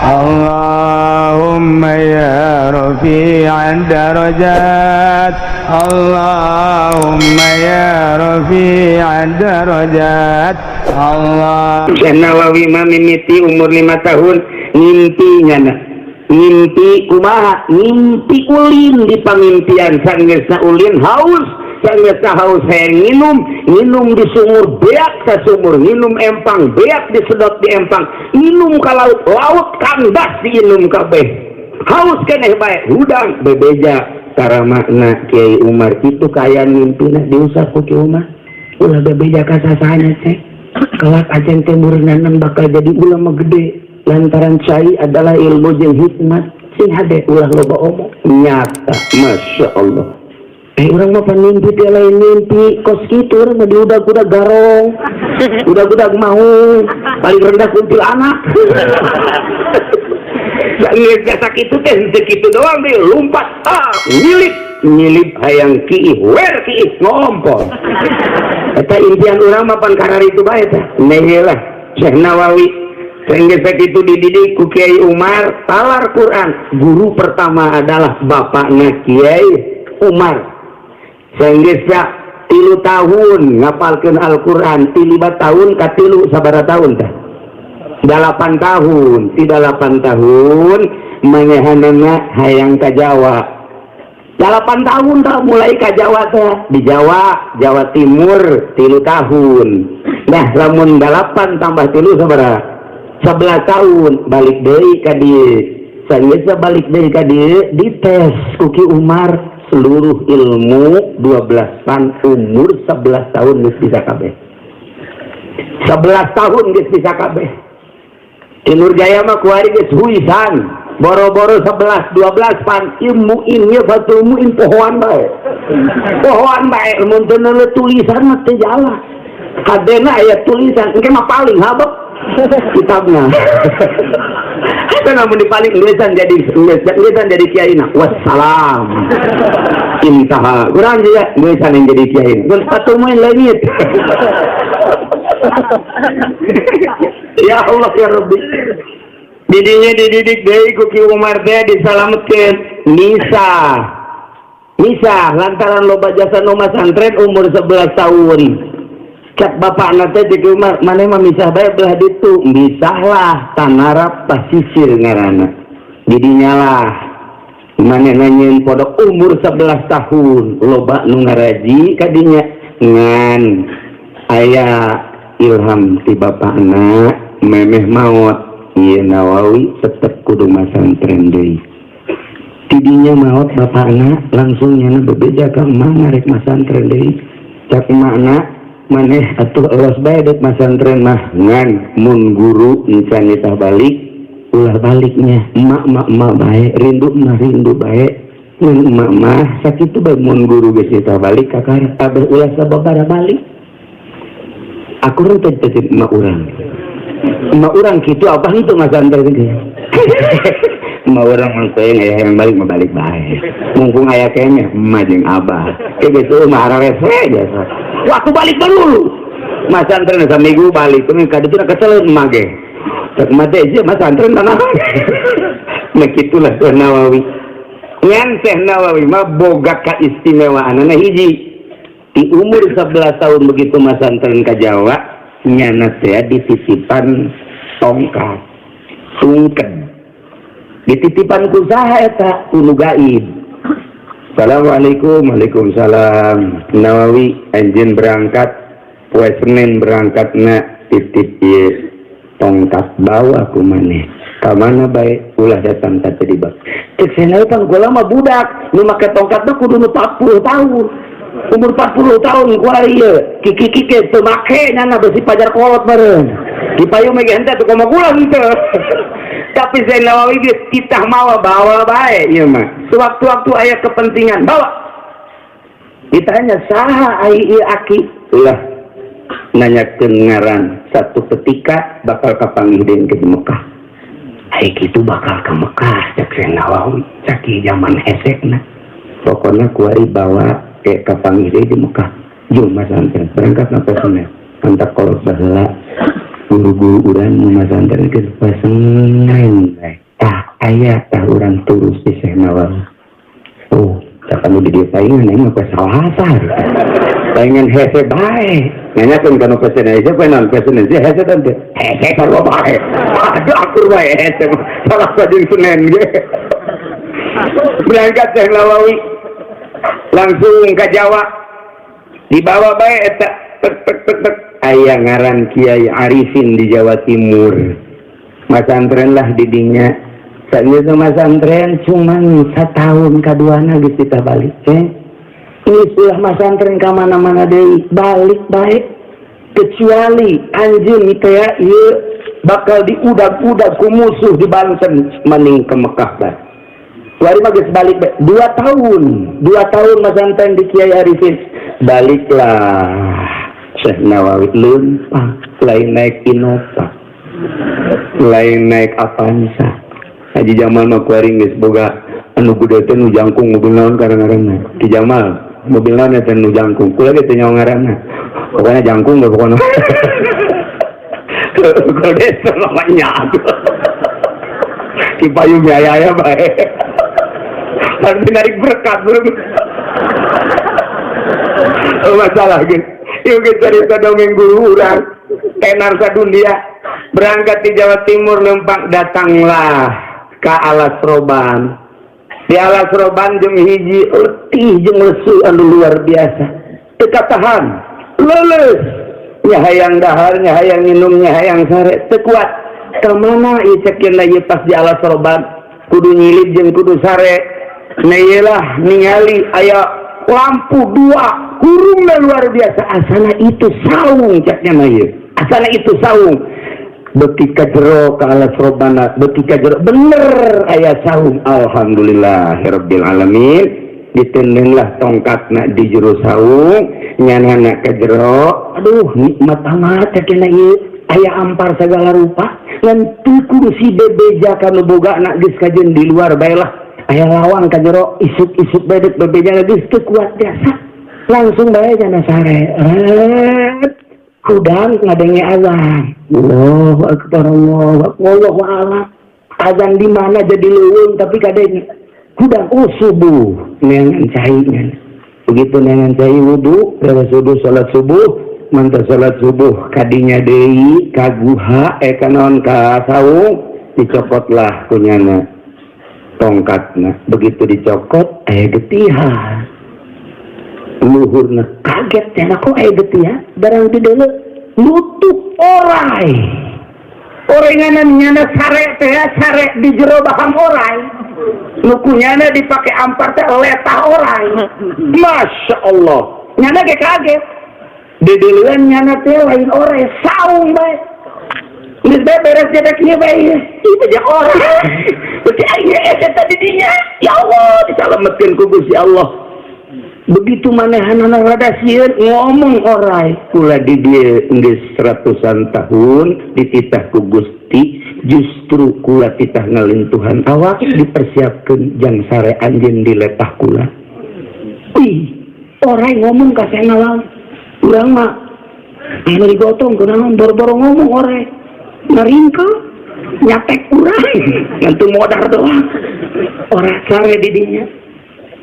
Allahumma ya rafi'ad darajat, Allahumma ya rafi'ad darajat. Allah. Syekh Nawawi mah mimiti umur 5 tahun ngimpinya na. Ngimpi kumaha? Ngimpi ulin di pamimpian sanggeusna ulin haus, sanggeusna haus hayang nginum di sumur beak ka sumur, nginum empang beak disedot di empang, nginum ka laut, laut kandas diinum kabeh. Haus keneh bae hudang bebeja karamakna Kiai Umar itu kaya mimpina diusap ku Kiai Umar. Ulah bebeja ka sasana teh. Kelak ajen teh meureunana bakal jadi ulama gede. Lantaran cai adalah ilmu jeung hikmat sing hade ulah loba omong nyata. Masya Allah. Orang mah panimpi teh lain mimpi kos kitu urang mah diudag-udag garong. Udag-udag mau paling rendah kuntilanak. Geus gasak kitu teh teu kitu doang deui lumpat nyilip hayang kiih wer kiih ngompol. Eta impian urang mah pan karar itu bae teh. Neheula Syekh Nawawi sehingga itu dididik ku Kiai Umar talar Quran. Guru pertama adalah bapaknya Kiai Umar. Sehingga 3 tahun ngapalkeun Al-Quran, 5 tahun ka 3 sabaraha tahun teh? 8 tahun. Ti 8 tahun manehana hayang ka Jawa. 8 tahun tah mulai ka Jawa teh. Di Jawa Timur 3 tahun. Nah, lamun 8 tambah 3 sabaraha? 11 tahun balik deui ka dieu. Saeun balik deui ka dieu dites ku Ki Umar seluruh ilmu 12 pan umur 11 tahun geus bisa kabeh. 11 tahun geus bisa kabeh. Di Nurjaya mah kuari geus huisan. Boro-boro 11 12 pan ilmu ieu fatul muin pohoan bae. Pohoan bae mun teu neuleuh tulisan mah teu jala. Kadena aya tulisan engke mah paling habek kitabnya. Itu namun dipaling tulisan jadi kiai na wassalam intaha kurang juga tulisan yang jadi kiai kun satu main langit. Ya Allah ya Rabbi didinya dididik deui ku Ki Umar teh disalametkeun Nisa lantaran loba jasa nu masantren umur 11 tahun. Cak bapak nate di rumah mana mah misah bae belah ditu misahlah tanarap pasisir ngaranna didinya lah mana nanyain podok umur 11 tahun loba nu ngaraji kadinya ngan aya ilham ti bapakna memeh maot ieu Nawawi tetep kudu masantren deui tidinya maot bapakna langsung nyana bebeja ka mana rek masantren deui cak makna maneh atuh ewas bae dek masantren mah ngan mun guru encan tah balik ulah baliknya emak bae rindu bae mun emak mah sakitu bae mun guru geus tah balik kakar abah ulah sababaraha balik aku teh teh emak urang kitu apa itu masantren ge emak urang mun teh aya yang balik mah balik bae mumpung aya keneh emak jeung abah kitu mah hararese biasa. Waktu balik dulu masantren saminggu balik tuh kada tu nak kesel mage tak mate aja masantren mana nah gitulah Syekh Nawawi ngan Syekh Nawawi mah boga kaistimewaan na hiji di umur 11 tahun begitu masantren ka Jawa nyana teh dititipan tongkat sungken dititipan ku saha eta ulu gaib. Assalamualaikum. Waalaikumsalam. Nawawi anjeun berangkat poe Senin berangkatna titip ieu tongkat bawa ku maneh ka mana bae ulah datang ka teu dibak cek cenah panggola mah budak nu make tongkat teh kudu 40 tahun umur 40 tahun ku ari ieu kiki teu make nyana besi pajar kolot bareng dipayung mege henteu teu komo gula gitu. Tapi Syekh Nawawi geus kitah mawa bawa bae ieu mah. Sewaktu-waktu aya kepentingan bawa. Ditanya saha ai ieu aki? Ulah nanyakeun ngaran satu ketika bakal kapanggihdeun ke Mekah. Ai kitu bakal ke Mekah cak Syekh Nawawi caki zaman hesekna. Pokona kuari bawa ke kapanggihdeun di Mekah. Jum masantren berangkat na Senin. Antak kolot baheula guru urang masantren ke pasengren ayat urang turus di Syekh Nawawi. Oh, kamu di dia palingan emang salah asal. Pengen hese baik. Nanya pun kalau pesen aja, pengen pesen aja hese tante. Hese kalau baik. Aduh aku baik hese. Salah saja Senin. Berangkat Syekh Nawawi langsung ke Jawa. Dibawa baik tak ayah ngaran Kiai Arifin di Jawa Timur. Masantren lah didinya. Saat itu masantren cuman 1 tahun kaduana geus kita balik. Ini sudah masantren ke mana-mana deh balik baik kecuali anjing itu ya iya bakal diudag-udag ku musuh di Banten mending ke Mekah bah. Wari mah geus balik 2 tahun masantren di Kiai Arifin baliklah Syekh Nawawi lempang lain naik Innova lain naik Avanza. Haji Jamal mah kuaring geus boga anu gede teh nu jangkung mobil naon karang-karangna. Ki Jamal mobil naon teh nu jangkung. Kula ge teh nyawa ngaranna. Pokona jangkung ge pokona. Gede namanya. Ki payu biaya bae. Harus narik berkat belum. Masalah gitu. Yuk kita cerita dongeng guru urang. Tenar sadunia berangkat di Jawa Timur lempang datanglah ke Alas Roban. Di Alas Roban jeung hiji letih jeung lesu anu luar biasa. Teu tahan, leles. Nya hayang dahar, nya hayang minum, nya hayang sare, teu kuat. Ka mana ieu cekeun ieu pas di Alas Roban kudu nyilip jeung kudu sare. Nah iyalah ningali aya lampu 2 kurungna luar biasa. Asana itu saung caknya mah ieu. Asana itu saung. Beki kajero ke Alas Robana, beki kajero bener ayah saung. Alhamdulillahirabbil alamin. Ditendenglah tongkatna di jero saung, nyanana kajero. Aduh nikmat amat cenah ieu. Aya ampar segala rupa ngan teu kudu si bebeja kanu boga na geus kajeun di luar bae lah. Aya lawang kajero isuk-isuk bedek bebeja geus teu kuat biasa. Langsung bae jana sare. Kudang ngadengi azan. Allahu akbar, Allahu a'lam. Azan di mana jadi leuweung tapi kadang kudang subuh neangan cainya. Begitu neangan cai wudu, beres wudu salat subuh, mantap salat subuh kadinya deui kaguha kanaon ka saung dicopotlah kunyana tongkatna. Begitu dicokot aya getihan. Luhurna kaget cenah kok aya getihan barang di deuleu nutup orai. Orenganan nyana sare teh sare di jero bahang orai. Nukunyana dipake ampar teh letah orai. Masya Allah. Nyana ge kaget. Di deuleuan nyana teh lain orai saung bae. Geus beres jedek ieu bae. Ieu teh orai. Beuti aya eta tadi dinya. Ya Allah disalametkeun ku Gusti Allah. Begitu manehanana rada sieun ngomong orai kula di dieu geus 100-an tahun dititah ku Gusti justru kula titah ngalintuhan awak dipersiapkeun jang sare anjeun di letah kula. Ih, orai ngomong ka Syekh Nawawi. Urang mah anu digotong kunaon boro-boro ngomong orai. Naringkel nyatek urang ngantu modar doang. Ora sare di dinya.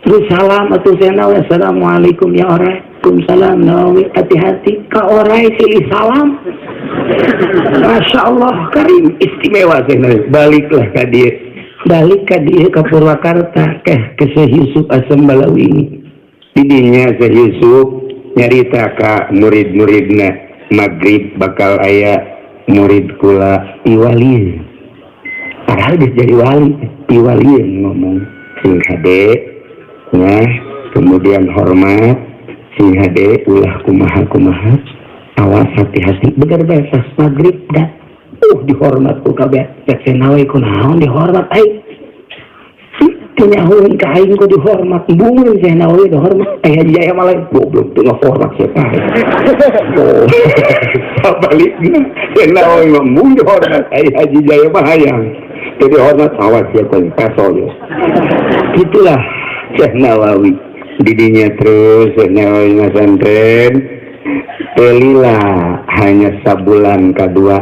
Terus salam atau Syekh Nawawi, assalamualaikum ya orai. Waalaikumsalam Nawawi, hati-hati ka orai silih salam. Masya Allah karim istimewa Syekh Nawawi. Baliklah ka dieu. Balik ka dieu ka Purwakarta ke Syekh Yusuf Asem Balawi. Didinya Syekh Yusuf nyarita ka murid-muridna magrib bakal aya murid kula iwali. Padahal dia jadi wali, iwali ngomong sing hade. Ya, kemudian hormat sing hade ulah kumaha awas hati-hati bener bae pas magrib dah dihormat ku kabeh Syekh Nawawi kunaon dihormat ai tinyahueun ka aing ku dihormat bungun Syekh Nawawi dihormat aya jaya malah goblok teu ngahormat siapa oh sabalikna Syekh Nawawi ngomong dihormat ai haji jaya mah hayang jadi hormat awas siapa pasol itulah Syekh Nawawi didinya terus Syekh Nawawi ngasantren Elilah hanya sabulan kedua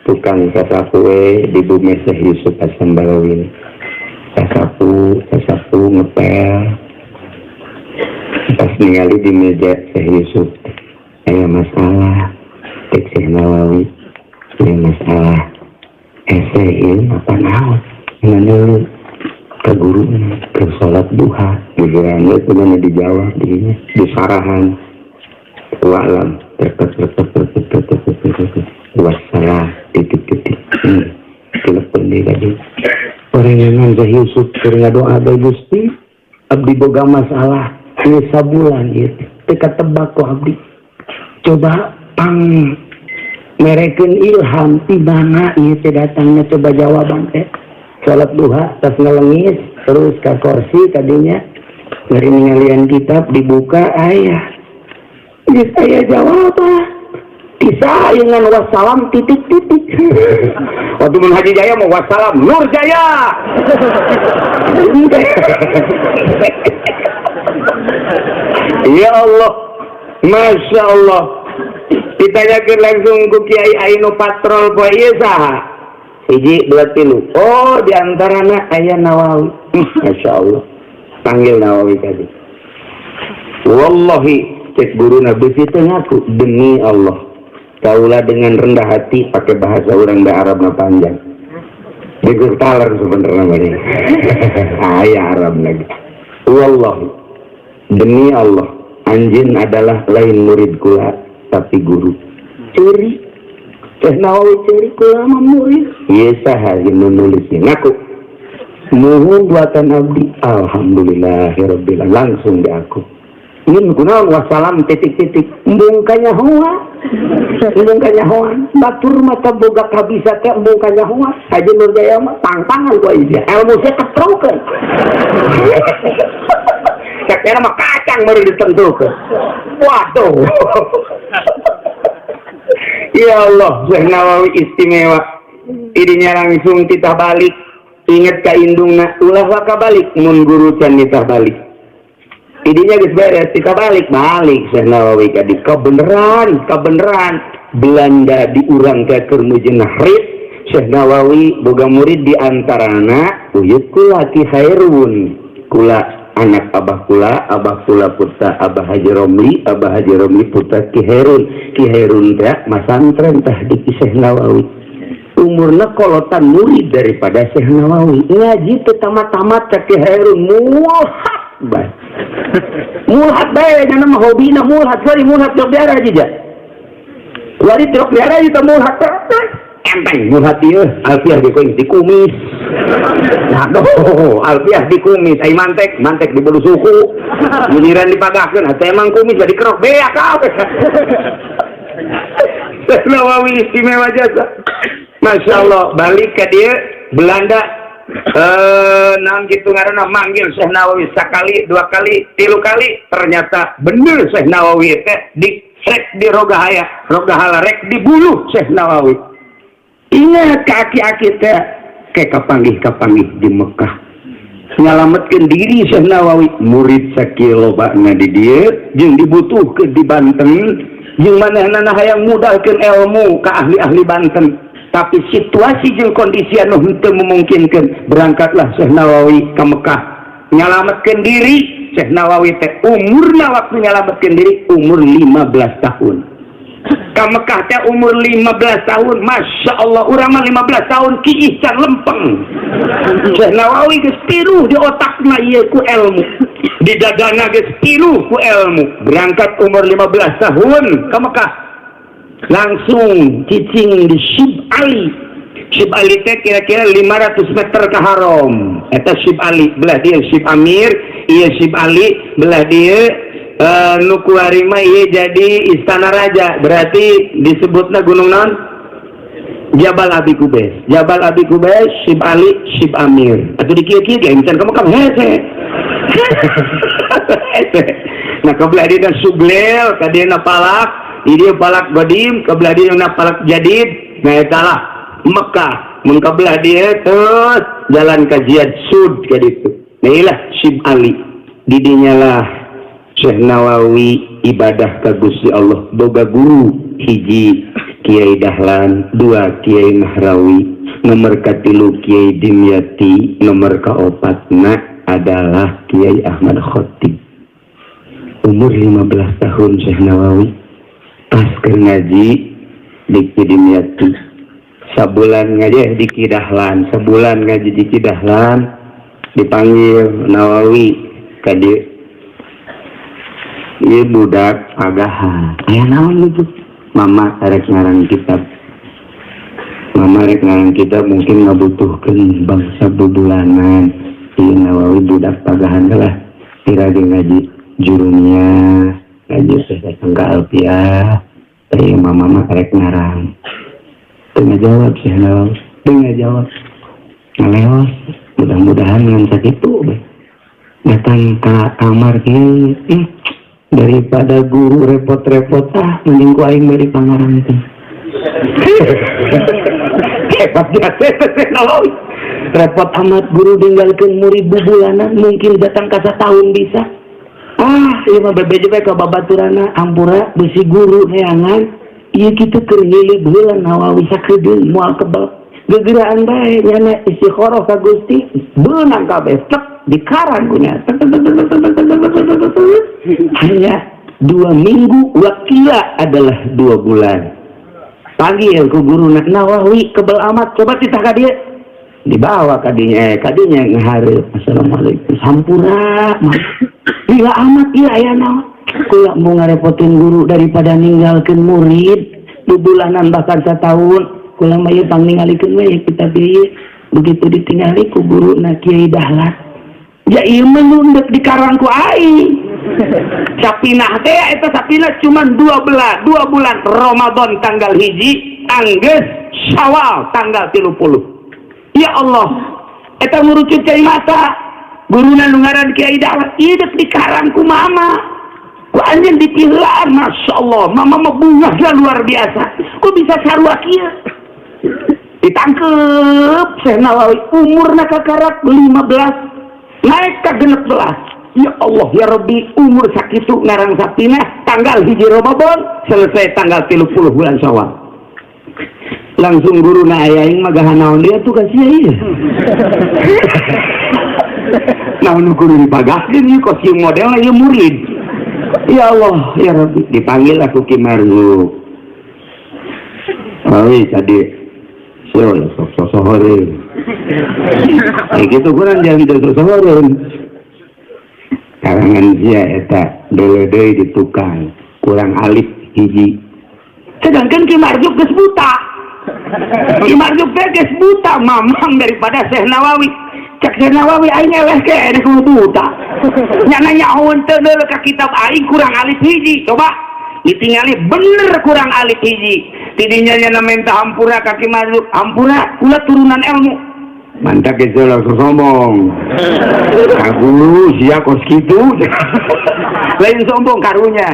tukang sasapu di bumi Syekh Yusuf As-Sambalawin. Sasapu ngepel. Pas ningali di meja Syekh Yusuf, aya masalah. Cek Syekh Nawawi, aya masalah. Esein apa naon? Menurut ke guru ke sholat duha, digerangan itu mana dijawab di sarahan. Wa'lam wassalam titik-titik telepon dia tadi orang yang Syekh Yusuf keur doa bae Gusti abdi boga masalah ini sabulan ieu teka tebak ku abdi coba pang merekeun ilham ti mana ieu teh datangna coba jawaban teh salat duha tas ngelengis terus ka kursi tadinya dari ningalian kitab dibuka aya geus aya jawaban kisah dengan wassalam titik-titik. Waktu mun Haji Jaya mau wassalam Nur Jaya. Ya Allah, Masya Allah. Ditanyakan langsung ku Kiai Ainu patrol poe ieu saha? 1, 2, 3. Oh, diantaranya aya Nawawi. Masya Allah. Panggil Nawawi tadi. Wallahi, cek guru Nabi itu ngaku demi Allah. Kaulah dengan rendah hati pakai bahasa orang da Arab na panjang. Begur talar sebenarnya ini. Ayah Arab lagi. Wallahi demi Allah anjin adalah lain murid kula tapi guru. Curi. Syekh Nawawi curi kula mah murid. Ieu saha yang nulisnya ngaku. Nuhun buatan abdi. Alhamdulillahirabbil alamin langsung di aku. Ini kunaon wassalam titik-titik embung kanyahoa batur mata boga kabisa teh embung kanyahoa Haji Nur Jaya mah tangtangan ku ieu ilmu saya ketrokeun sakera mah kacang baru ditentukeun waduh ya Allah Syekh Nawawi istimewa idinya langsung titah balik inget ka indungna ulah waka balik mun guru can titah balik idinya geus beres tika balik Syekh Nawawi kadi kebeneran Belanda diurang ke kermujeun rit Syekh Nawawi boga murid di antarana uyut kula Ki Hairun kula anak abah kula putra Abah Haji Romli putra Ki Hairun teh masantren tah di Syekh Nawawi umurna kolotan murid daripada Syekh Nawawi ngaji teh tamat-tamat ka Ki Hairun mulhat bae nya mah hobina mulhat truk biara aja wari truk biara itu mulhat enteng mulhat ieu alfiah di kumis aduh alfiah di kumis ai mantek di bulu suku giliran dipagahkeun hate emang kumis jadi kerok beak kabeh Nawawi istimewa jasa Masya Allah balik ke dia Belanda nang gitu ngaranna manggil Syekh Nawawi sekali, 2 kali, 3 kali ternyata bener Syekh Nawawi teh rek di rogahala rek di buluh Syekh Nawawi ingat kaki-kaki teh kayak kapanggih di Mekah nyalametkeun diri Syekh Nawawi murid sakilo bakna di dieu jeung dibutuhkeun di Banten jeung manehna hayang mudahkeun ilmu ka ahli-ahli Banten tapi situasi jeung kondisi anu henteu memungkinkan berangkatlah Syekh Nawawi ke Mekah nyalametkeun diri Syekh Nawawi teh umurna waktu nyalametkeun diri umur 15 tahun ke Mekah teh umur 15 tahun Masya Allah urang mah 15 tahun kiih can lempeng Syekh Nawawi geus piruh di otakna ieu ku ilmu di dadana geus piruh ku ilmu berangkat umur 15 tahun ke Mekah langsung cicing di Syib Ali teh kira-kira 500 meter ke haram eta Syib Ali belah dia Syib Amir iya Syib Ali belah dia nuku harima iya jadi istana raja berarti disebutnya gunung naon Jabal Abi Kubais Syib Ali Syib Amir atau di kieu-kieu ge misalkan kamu hese nah kebelah dia Sublel kadina palak dia palak Godim kebelah dia palak Jadid nah etalah Mekah mengkebelah dia terus jalan ke Jihad Sud kayak gitu nah inilah Syib Ali didinya lah Syekh Nawawi ibadah ka Gusti Allah boga guru hiji Kiai Dahlan, 2 Kiai Nahrawi, nomor katilu Kiai Dimyati, nomor kaopatna adalah Kiai Ahmad Khotib. Umur 15 tahun Syekh Nawawi pas keur ngaji di Dimyati. Sabulan ngaji di Kidahlan, sebulan ngaji di Kidahlan, dipanggil Nawawi ka dieu. Ieu budak pagahan. Aya naon itu? Mama rek ngarang kitab. Mama rek ngarang kitab mungkin ngabutuhkeun bangsa bubulanan. Ieu Nawawi budak pagahan lah. Tirage ngaji jurumnya, ngaji sesangka alfiah. Ieu mama rek ngarang. Tengah jawab sih Nawawi. Tengah jawab. Ngaleos. Mudah-mudahan ngan sakitu. Datang ke kamar kieu. Daripada guru repot-repot mending ku aing beri pangarang itu. Hebat biasa Nawawi. Repot amat guru tinggalkeun murid bubulanan mungkin datang ka satahun bisa. Ieu mah bebeje bae ka babaturana ampura besi guru neangan. Ieu kitu keur ngilih heula Nawawi sakedeung moal kebal. Gegeraan bae nyana istikharah ka Gusti beunang kabeh dikarang punya hanya 2 minggu wakila adalah 2 bulan. Panggil ku guru Nawawi kebal amat coba titah ka dia dibawa kadinya ngahareup assalamualaikum sampura gila amat ieu aya naon kula mau ngarepotin guru daripada ninggalkeun murid bubulanan bahkan satahun kula mah ieu pangningalikeun we kita ieu begitu ditinggali ku guru Kiai Dahlan. Ya ieu menunduk di karangku aing. Sapinah teh eta sapinah cuma 2 bulan Ramadan tanggal 1 anggeus Syawal tanggal 30. Ya Allah, eta ngurucut cai mata. Guruna nu ngaran Kiai Dahlan ieu di karangku mama. Ku anjeun dipilaan masyaallah, mama mah bungah luar biasa. Kok bisa sarua kieu? Ditangkep Syekh Nawawi umurna kakarak 15 naik ke 16. Ya Allah ya Rabbi umur sakitu ngarang sapinah tanggal 1 Ramadan selesai tanggal 30 bulan Syawal. Langsung guru na aing mah gahan naon dia tuh kasih ieu. Naon guru dipagahkeun ieu kosium modelna ieu murid. Ya Allah ya Rabbi dipanggil aku Ki Marzuq. Oi tadi sosohore. Gitu kurang jangan sosohore. Karangan dia eta deui di tukang kurang alif hiji. Sedangkan Ki Marzuq geus buta. Ki Marzuq teh geus buta mamang daripada Syekh Nawawi. Cek Syekh Nawawi aing eleh ke ada ku buta. Nya nyahoeun teu deul ka kitab aing kurang alif hiji. Coba ditingali bener kurang alif hiji. Tidinya nya minta hampura ka Ki Marzuq. Hampura kula turunan ilmu. Mantap ke langsung sombong. Guru sia kos kitu. Lain sombong karunya.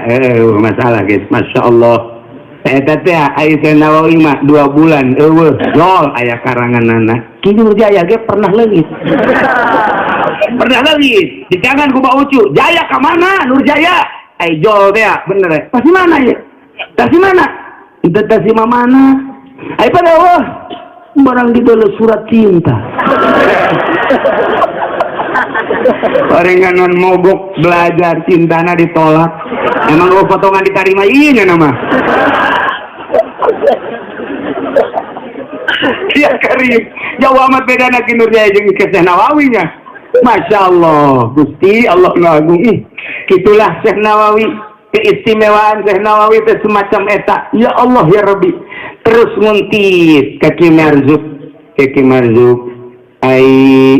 Masalah guys, Masya Allah. Eta teh Syekh Nawawi mah 2 bulan eueuh jol aya karanganana. Ki Nurjaya ge pernah leungit. Pernah leungit. Dijangan ku Mbak Ucu. Jaya ka mana Nurjaya? Jol teh bener. Pasti mana ya? Pasti mana? Itu tasi mana? Pada Allah barang ditulis surat cinta. Orang non mogok belajar cintana ditolak. Emang lo potongan diterima ini nama. Ya Karim, jauh amat beda nak Nurjaya jeung Syekh Nawawi nya. Masya Allah, Gusti Allah ngagung. Itulah Syekh Nawawi. Keistimewaan Syekh Nawawi itu semacam eta. Ya Allah ya Rabbi. Terus nguntit ke Ki Marzuq. Ai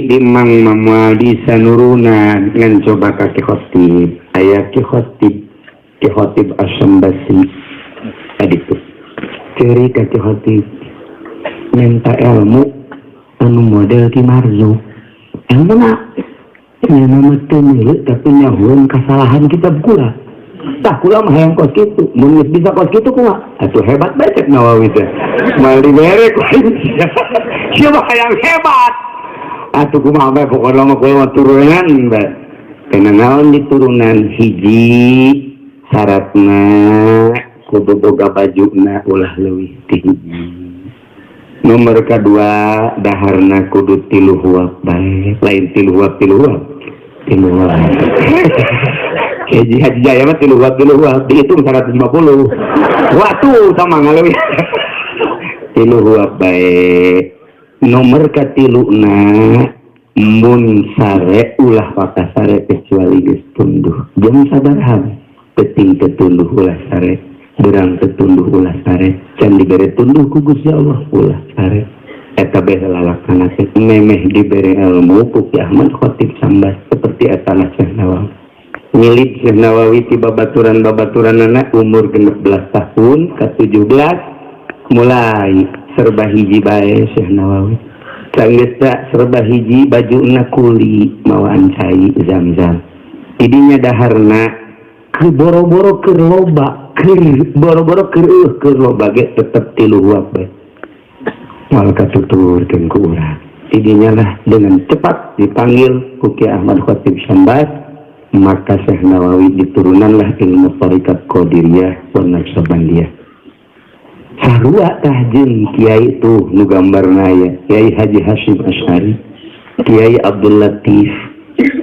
dimang mamual bisa nurunan ngan coba ka Ki Khotib. Aya Ki Khotib Asy-Syambasi. Aditu. Ceri ka Ki Khotib. Minta ilmu anu model Ki Marzuq. Ilmu na. Nya nama teu milu tapi nyahueun kesalahan kitab kula. Tah kula mah hayang kos kitu, mun geus bisa kos kitu kumaha? Atuh hebat bae Syekh Nawawi teh. Moal dibere ku. Siapa hayang hebat? Atuh kumaha bae pokona mah kula turunan bae. Kana naon diturunan hiji syaratna kudu boga bajuna ulah leuwih tinggi. Nomor kedua daharna kudu 3 huap bae, lain 3 huap. Haji jaya mah 3 huap dihitung 150. Watuh sama ngaleuwih. 3 huap bae. Nomor katiluna mun sare ulah pakai sare kecuali geus tunduh. Jam sabaraha penting ketunduh ulah sare, berang ketunduh ulah sare, can dibere tunduh ku Gusti Allah ulah sare. Eta bae lalaksanakeun memeh dibere ilmu ku Ki Ahmad Khatib Sambas seperti eta Syekh Nawawi. Milik Syekh Nawawi ti babaturan-babaturanna umur 16 tahun ke 17 mulai serba hiji bae Syekh Nawawi. Sanggeus serba hiji bajuna kuli mawaan cai Zam-Zam. Idinya daharna keur boro-boro keur loba, keur loba ge tetep 3 huap bae. Moal katuturkeun ku urang. Idinya lah dengan cepat dipanggil ku Ki Ahmad Khatib Sambas, maka Syekh Nawawi diturunanlah ilmu Thariqat Qadiriyah wa Naqsabandiyah. Sarua tah jeung kiai itu nu gambarna aya Kiai Haji Hasyim Asy'ari, Kiai Abdul Latif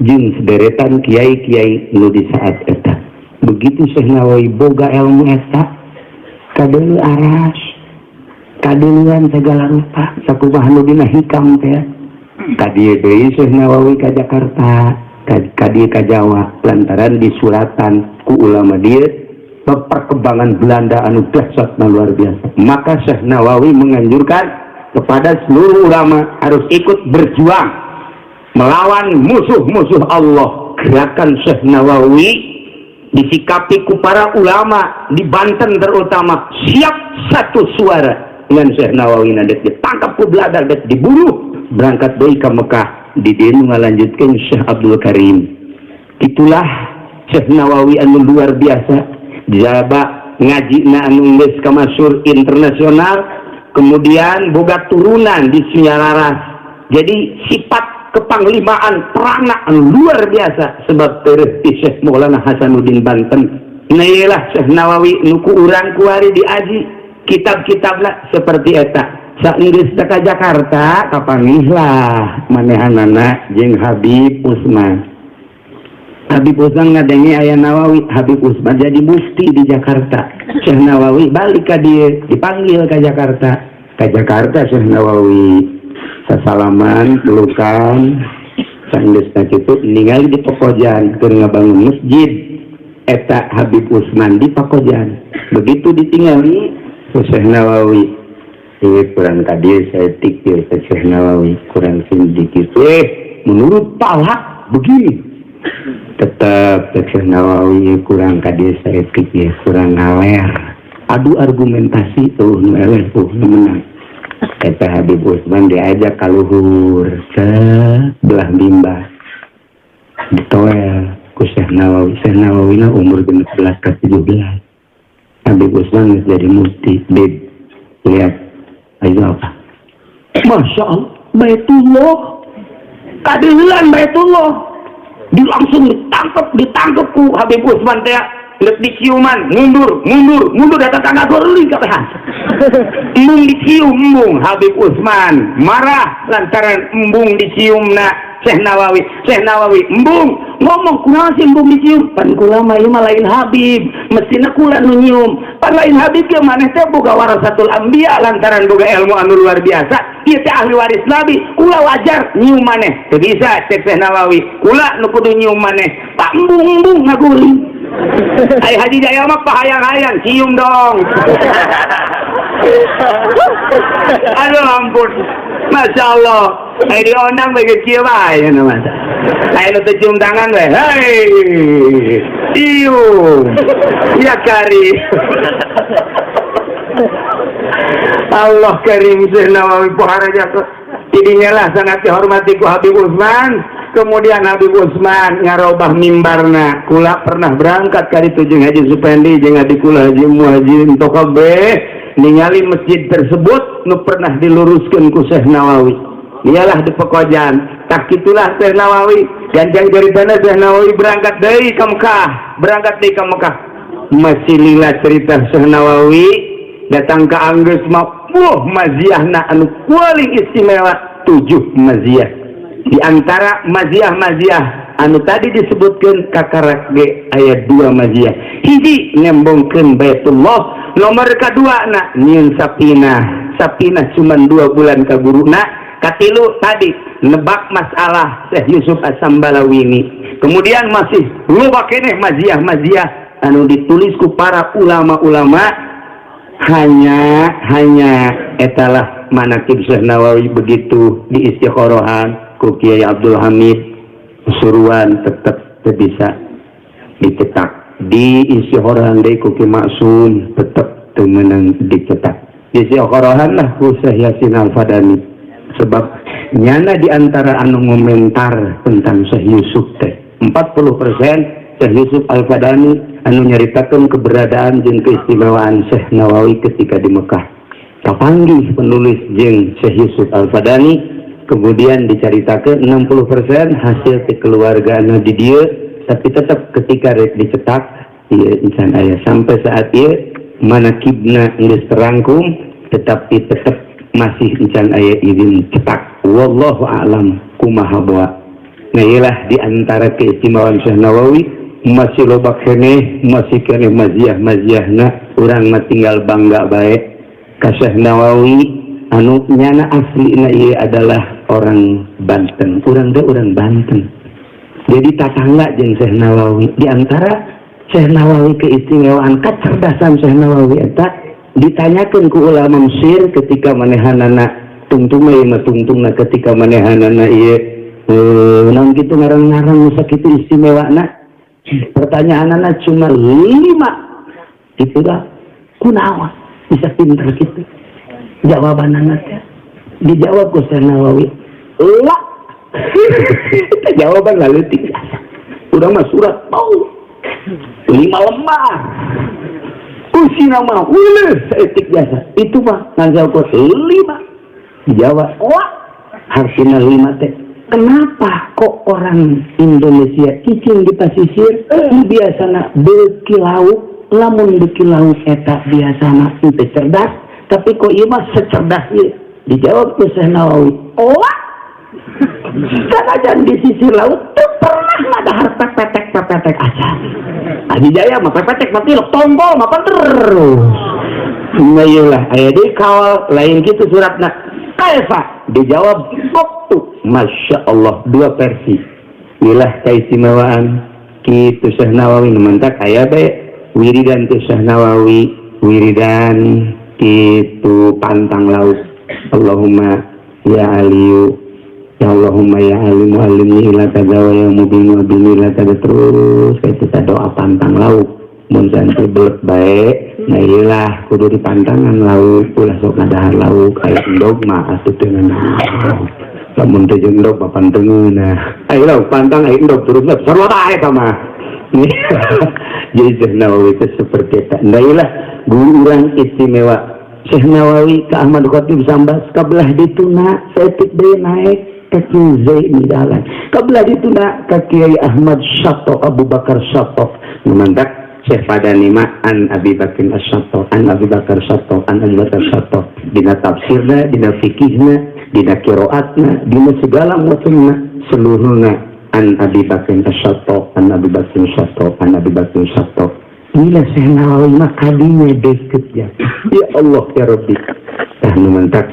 jeung sederetan kiai-kiai nu di saat eta. Begitu Syekh Nawawi boga ilmu eta kadeuleu aras, kadeuleuan segala rupa sakumaha nu dina hikam teh. Kadieu deui Syekh Nawawi ka Jakarta, kadieu ka Jawa lantaran disuratan ku ulama dieu perkembangan Belanda anu dahsyatna luar biasa. Maka Syekh Nawawi menganjurkan kepada seluruh ulama harus ikut berjuang melawan musuh-musuh Allah. Gerakan Syekh Nawawi disikapi ku para ulama di Banten terutama siap satu suara dengan Syekh Nawawi nanti ditangkap ku Belanda dan dibunuh berangkat deui ka Mekah di dieu ngalanjutkeun Syekh Abdul Karim. Itulah Syekh Nawawi anu luar biasa. Jaba ngajina anu geus kamasyhur internasional, kemudian boga turunan di Sunyalaras. Jadi sifat kepanglimaan perana anu luar biasa sebab teureus ti Syekh Maulana Hasanuddin Banten. Nailah Syekh Nawawi nu ku urang kuari diaji kitab-kitabna seperti eta. Saenggeus ka Jakarta kapanggihlah manehanana jeung Habib Usman. Habib Usman ngadengi aya Nawawi, Habib Usman jadi mufti di Jakarta. Syekh Nawawi balik ka dieu, dipanggil ke Jakarta. Ka Jakarta Syekh Nawawi sasalaman, pelukan, sanggeus na kitu ningali di Pakojan keur ngabangun masjid. Eta Habib Usman di Pakojan. Begitu ditingali Syekh Nawawi, kurang ka dieu saeutik dieu Syekh Nawawi, kurang sedikit. Menurut Talak begini. Tetap Syekh Nawawi kurang ka dieu saeutik ya, kurang ngaler. Adu argumentasi tuh nu eleh tuh nu menang. Eta Habib Usman diajak ka luhur sebelah bimbah. Ditoel ku Syekh Nawawi. Syekh Nawawi na umur 16 ke 17. Habib Usman jadi mufti. Bib, lihat ayo apa? Masya Allah, Baitullah. Kadilan Baitullah. Langsung ditangkap ku Habib Usman teh geus diciuman, mundur datang tangga geuling kabehan. Embung dicium embung Habib Usman marah lantaran embung diciumna Syekh Nawawi embung ngomong kunaon sih embung dicium pan kula mah ieu mah lain Habib mestina kula nu nyium pan lain Habib ge maneh teh boga warasatul anbiya lantaran boga ilmu anu luar biasa ieu teh ahli waris nabi kula wajar nyium maneh teu bisa cek Syekh Nawawi kula nu kudu nyium maneh pak embung ngaguling ai Haji Jaya mah pahayang-hayang cium dong. Aduh ampun, Masya Allah. Ai diondang bagi kieu bae nu masa. Ai nu cium tangan we. Hei. Cium. Ya Karim. Allah Karim Syekh Nawawi poharaja idinya lah sangat dihormati ku Habib Usman. Kemudian Habib Usman ngarobah mimbarna. Kula pernah berangkat kali itu jeung Haji Supendi jeung adik kula Haji Muhajin Tokabe ningali masjid tersebut nu pernah diluruskeun ku Syekh Nawawi. Dialah di Pekojan. Tak kitulah Syekh Nawawi ganjang dari sana Syekh Nawawi berangkat deui ka Mekah. masih lila cerita Syekh Nawawi datang ke Anggeus mah wah maziahna anu paling istimewa 7 maziah. Di antara maziah-maziah anu tadi disebutkan kakarak ge aya 2 maziah. Hiji nembongkeun Baitullah, nomor kedua na nyieun sapinah cuman 2 bulan ka guruna. Katilu tadi nebak masalah Syekh Yusuf As-Sambalawini. Kemudian masih loba keneh maziah-maziah anu ditulis ku para ulama-ulama hanya etalah manaqib Syekh Nawawi begitu di istikharohan ku Kiai Abdul Hamid Suruhan tetap bisa dicetak di istikharohan deui ku Ki Maksum tetap teu meunang dicetak di istikharohan lah ku Syekh Yasin Al-Fadani sebab nyana di antara anu ngomentar tentang Syekh Yusuf teh 40% Syekh Yusuf Al-Fadani anu nyaritakeun keberadaan jeung keistimewaan Syekh Nawawi ketika di Mekah. Kapanggih penulis jeung Syekh Yusuf Al-Fadani kemudian diceritakeun 60% hasil kekeluargaan di dieu tapi tetap ketika rek dicetak ieu insan aya sampai saat ieu manaqibna geus terangkum tetapi tetap masih insan aya izin cetak. Wallahu a'lam kumaha bawa. Nah iyalah di antara keistimewaan Syekh Nawawi masih loba keneh masih keneh maziah-maziahna urang mah tinggal bangga bae ka Syekh Nawawi anu nyana aslina ieu adalah orang Banten, orang Banten. Jadi tatangga jeung Syekh Nawawi. Di antara Syekh Nawawi keistimewaan kecerdasan Syekh Nawawi eta ditanyakeun ku ulama Mesir ketika manehanana tungtungna ketika manehanana ieu naon kitu ngarang-ngarang sakitu istimewana. Pertanyaanana cuma 5. Itu dah kunaon bisa pinter gitu. Jawabanana teh dijawab ku Syekh Nawawi. Lah. Jawaban leutik. Urang mah surat mau 5 lembar. Kusina mah uleuh saeutik jasa. Itu mah ngajawab 5. Dijawab, "Wah, hartina 5 teh. Kenapa kok orang Indonesia cicing di pasisir biasana beuki lauk, lamun beuki lauk eta biasana teu cerdas, tapi kok ieu mah secerdas ieu?" Dijawab ku Syekh Nawawi, "Oh, kanajan di sisi laut tuh pernah ada harta petek aja. Adi Jaya mah petek mati lo tombol mah terus. Mayalah aya deui kawal lain gitu suratna. Kaifa? Dijawab waktu. Masya Allah 2 versi. Ilah keistimewaan kitu Syekh Nawawi mentak aya bae wiridan tu Syekh Nawawi wiridan kitu pantang laut. Allahumma ya aliyu ya Allahumma ya alimu alimni ila tadawa ya mubinu abinu ila tada terus kita doa pantang lauk mun santai belek bae nah iyalah kudu di pantangan lauk ulah sok ngadahar lauk aya endog mah atuh teu nanaon lamun teu jeung endog papantengeun nah aya lauk pantang aya endog turun leup sarua bae eta mah jadi Syekh Nawawi itu seperti eta nah iyalah guru urang istimewa Syekh Nawawi ke Ahmad Khatib Sambas kabelah dituna saeutik deui naik ke Kiai Zaini Dahlan kabelah dituna ke Kiai Ahmad Syato Abu Bakar Syato memandak Syekh Fadani ma an Abi Bakar Syato an Abi Bakar Syato an Abi Bakar Syato dina tafsirna dina fikihna dina qiraatna dina segala macamna seluruhna an Abi Bakar Syato an Abi Bakar Syato an Abi Bakar Syato. Inilah Syekh Nawawi mah kadinya deket ya. Ya Allah ya Rabbi. Tah nu mantak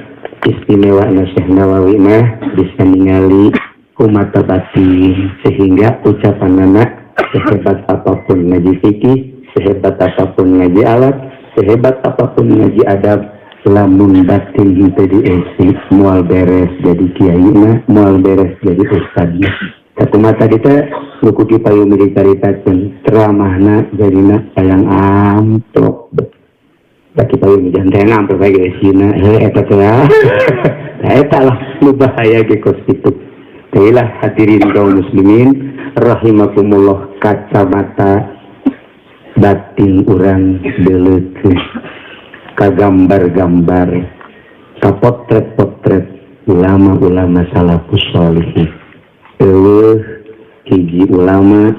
istimewana Syekh Nawawi mah bisa ningali kumata batin sehingga ucapanana sehebat apapun ngaji fikih, sehebat apapun ngaji alat, sehebat apapun ngaji adab, lamun batin henteu diisi moal beres jadi kiaina, moal beres jadi ustadna. Kumaha tadi teh buku ki payung dicaritakeun ceramahna jarina sayang amplop. Baki payung janten amplop bae sina eta teh. Nah eta lah nu bahaya ge kos kitu. Teulah hadirin kaum muslimin rahimakumullah kacamata batin urang deuleukeun ka gambar-gambar ka potret-potret ulama-ulama salafus sholihin. Hiji ulama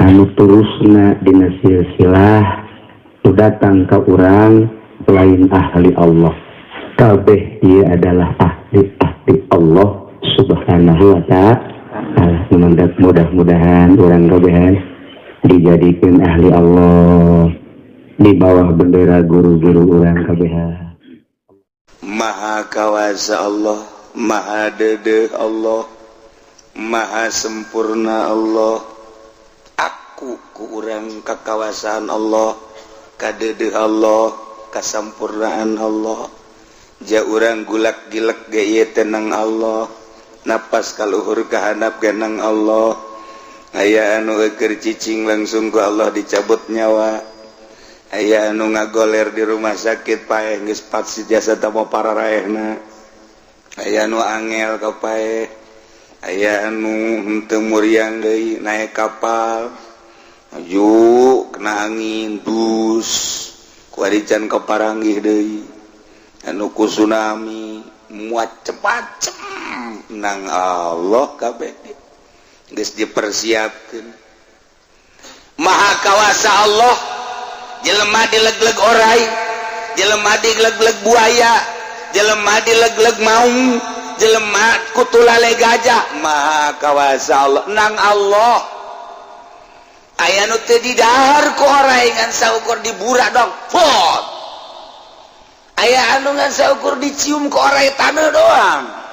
anu terusna dina silsilah nu datang ka urang lain ahli Allah. Kabeh ieu adalah ahli Allah subhanahu wa ta'ala. Mudah-mudahan urang kabehan dijadikan ahli Allah di bawah bendera guru-guru urang kabehan. Maha kawasa Allah, maha dedeh Allah, maha sempurna Allah. Aku ku urang kakawasaan Allah, kadedeh Allah, kasampurnaan Allah. Ja urang gulak-gilek ge ieu tenang Allah, napas kaluhur kahandap genang Allah. Aya anu eukeur cicing langsung ku Allah dicabut nyawa. Aya anu ngagoler di rumah sakit paeh geus patsi jasa tamo pararaehna. Aya anu angel ka paeh. Aya anu henteu muriang deui naek kapal. Aju kena angin dus ku adican kaparanggih deui. Anu ku tsunami macem-macem nang Allah kabeh geus dipersiapkeun. Maha kawasa Allah, jelema dileg-leg orai, jelema dileg-leg buaya, jelema dileg-leg maung, jelema kutulale gajah. Maha kawasa Allah nang Allah. Aya nu teu didahar ku orai ngan saukur dibura dong pot. Aya anu ngan saukur dicium ku orai taneuh doang.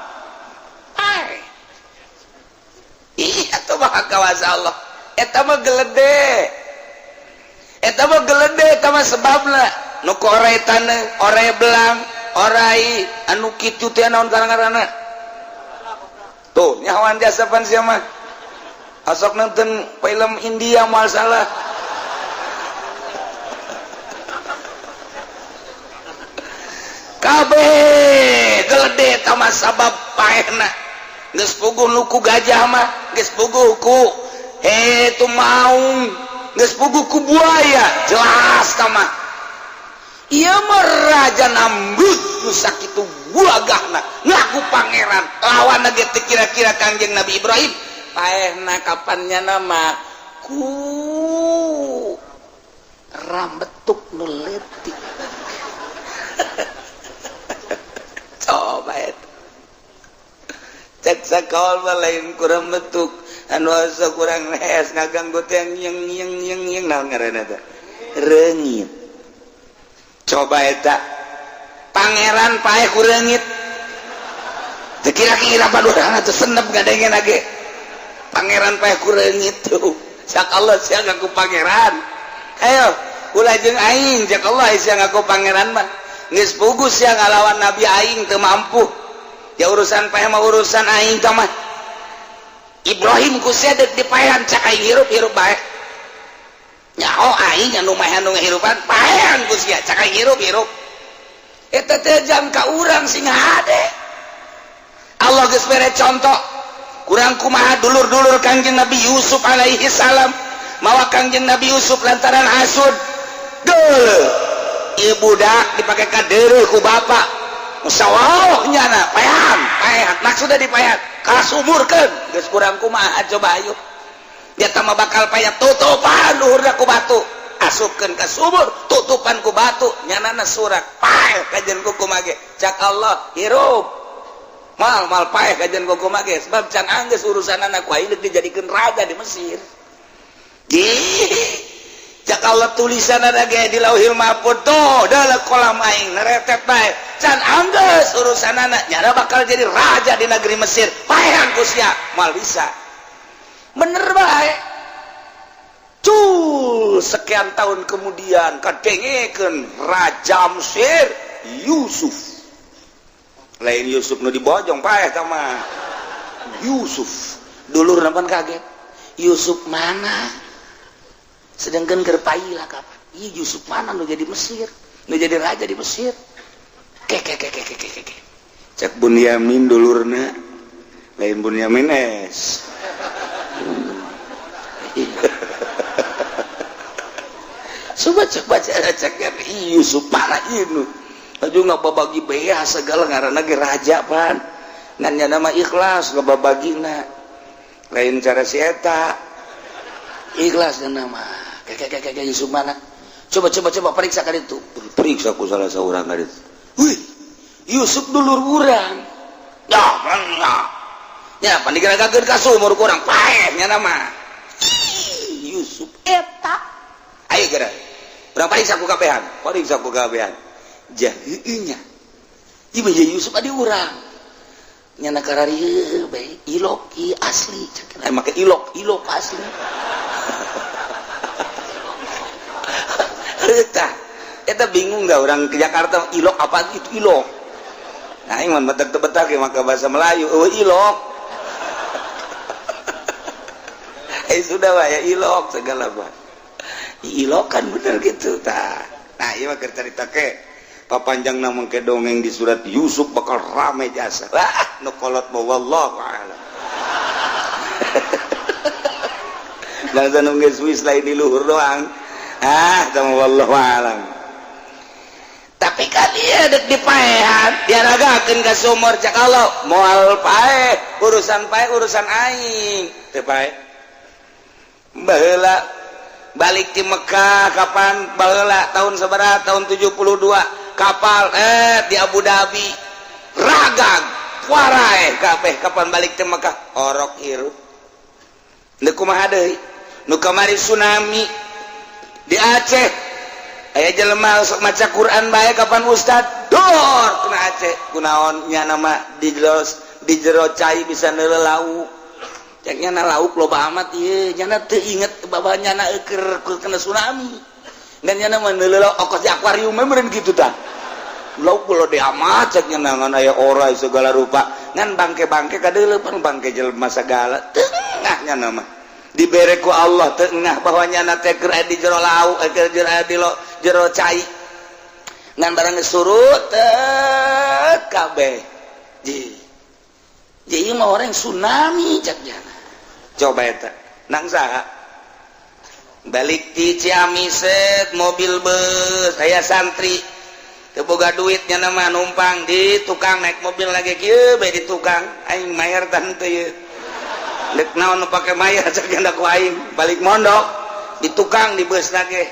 Iya tuh maha kawasa Allah. Eta mah geledeh. Eta mah geledeh, eta mah sebabna nu ku orai taneuh, orai belang, orai anu kitu teh naon ngaranna? Tuh, nyawan jasa pan sia mah. Asok nonton film India moal salah. Kabeh geledeh eta mah sabab paehna. Geus puguh nuku gajah mah, geus puguh ku tu maung, geus puguh ku buaya, jelas ka mah. Ieu mah raja Namrud nu sakitu buagahna, ngaku pangeran, lawanna ge teu kira-kira Kangjeng Nabi Ibrahim. Paehna kapannya nama ku rambetuk nu leutik. Coba eta cek sakaol mah lain kurang betuk anu asa kurang nees ngaganggu teh nyeng naon ngaranna teh reungit. Coba eta pangeran paeh ku reungit teu kira-kira padurang atuh senep gadengen age pangeran paeh ku reungit tuh sak Allah sia ngaku pangeran. Ayo ulah jeung aing cek Allah sia ngaku pangeran mah geus puguh sia ngalawan nabi aing teu mampu. Ya urusan paeh mah urusan aing tah mah. Ibrahim ku sia deuk dipaehan cak aing hirup bae. Nyaho aing anu mah anu ngahirupan paehan ku sia cak aing hirup. Eta teh jam ka urang sing hade. Allah geus bere contoh. Kurang kumaha dulur-dulur Kangjeng Nabi Yusuf alaihi salam mawa Kangjeng Nabi Yusuf lantaran hasud. Deuh. Ieu budak dipake kadeureuh ku bapa. Musawauh nyana paehan maksudna dipaehan kasumurkeun geus kurang kumaha coba ayo dia mah bakal payah tutupan luhurna ku batu asupkeun ka sumur tutupan ku batu nyanana surak paeh kajen ku kumage cak Allah hirup mal paeh kajen ku kumage sebab can anggeus urusanana ku aing dijadikeun raja di Mesir. Cak Allah tulisanana ge di Lauhil Mahfuz tuh dalam kolam aing naretet bae can anggeus urusanana nyana bakal jadi raja di negeri Mesir paehan ku sia moal bisa bener bae. Sekian tahun kemudian kadengekeun raja Mesir Yusuf lain Yusuf nu dibojong paeh tah mah Yusuf dulurna pan kaget Yusuf mana sedangkan gerpailah kapan iya Yusuf mana lu jadi Mesir lu jadi raja di Mesir ke cek Bunyamin dulurna lain Bunyamin es coba cek Yusuf mana ini aja nggak babagi beah segala ngaranna ge raja pan ngan nama ikhlas nggak babagina lain cara si eta ikhlas nama kayak Yusuf mana coba periksa kali itu periksa ku salah seorang kali itu wih Yusuf dulur urang ya mana ya pandigeragakeun ka sumur kurang paehnya nama Yusuf eta ayo geura urang periksa ku kabehan jaheunya ieu Yusuf adi urang nyana kararieu bae ilok asli make ilok asli eta bingung gak orang ke Jakarta ilok apa itu ilok nah ini mah betak-betak ya maka bahasa Melayu ilok sudah lah ya ilok segala apa ilok kan bener gitu nah iya mah cerita ke papanjang nama ke dongeng di surat Yusuf bakal rame jasa nukolot mau wallahu a'lam langsung nunggu Swiss lain di luhur doang sama wallahu a'lam tapi kalian dek dipaehan diaragakeun ka sumur cak Allah moal paeh urusan aing teu paeh baheula balik ti Mekah kapan baheula tahun sabaraha tahun 72 kapal di Abu Dhabi ragag warae kabeh kapan balik ti Mekah orok hirup teu kumaha deui nu kamari tsunami di Aceh aya jelema sok maca Quran bae kapan ustad dor kena Aceh kunaon nya nama di jero cai bisa neuleuh lauk cek nya lauk loba amat ieu nya teu inget babanya keur kena tsunami dan nya mah neuleuh ongkos di akuarium meureun kitu tah lauk lo de amat cek nya ngan aya orai segala rupa ngan bangke-bangke kadeuleupan bangke jelema sagala tengah nya nama dibere ku Allah tengah bahwanya teh keur di jero lauk keur di jero cai ngan barang surut kabeh jadi mah orang tsunami caknya coba eta nang saha balik ti Ciamis mobil bus aya santri teu boga duitnya nama numpang di tukang naik mobil lagi kieu bae di tukang aing mayar tan teu ye lek naon nu pake mayar cak nya ku aing balik mondok di tukang di bus lagi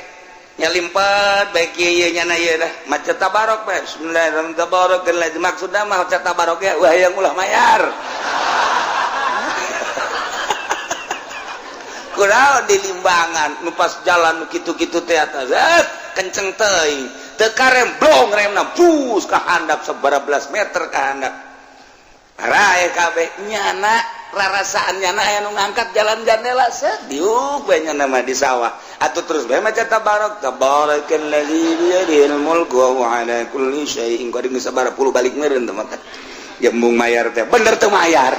nya limpet bae kieu ye nya na ye dah maca tabarok bae bismillahirrahmanirrahim tabarok geus maksudna mah maca tabarok ya wah yang ulah mayar kurang di limbangan nu pas jalan nu kitu-kitu teh atas kenceng teuing teu karemblong remna bus ka handap 11 meter ka handap rae kabeh nyana rarasaan nyana aya nu ngangkat jalan jandela sediuk bae nyana mah di sawah atuh terus bae maca tabarok tabarakalladzi bi yadihil mulku wa huwa ala kulli syai'in qadir geus sabaraha puluh balik meureun teh mah jembung mayar teh bener teu mayar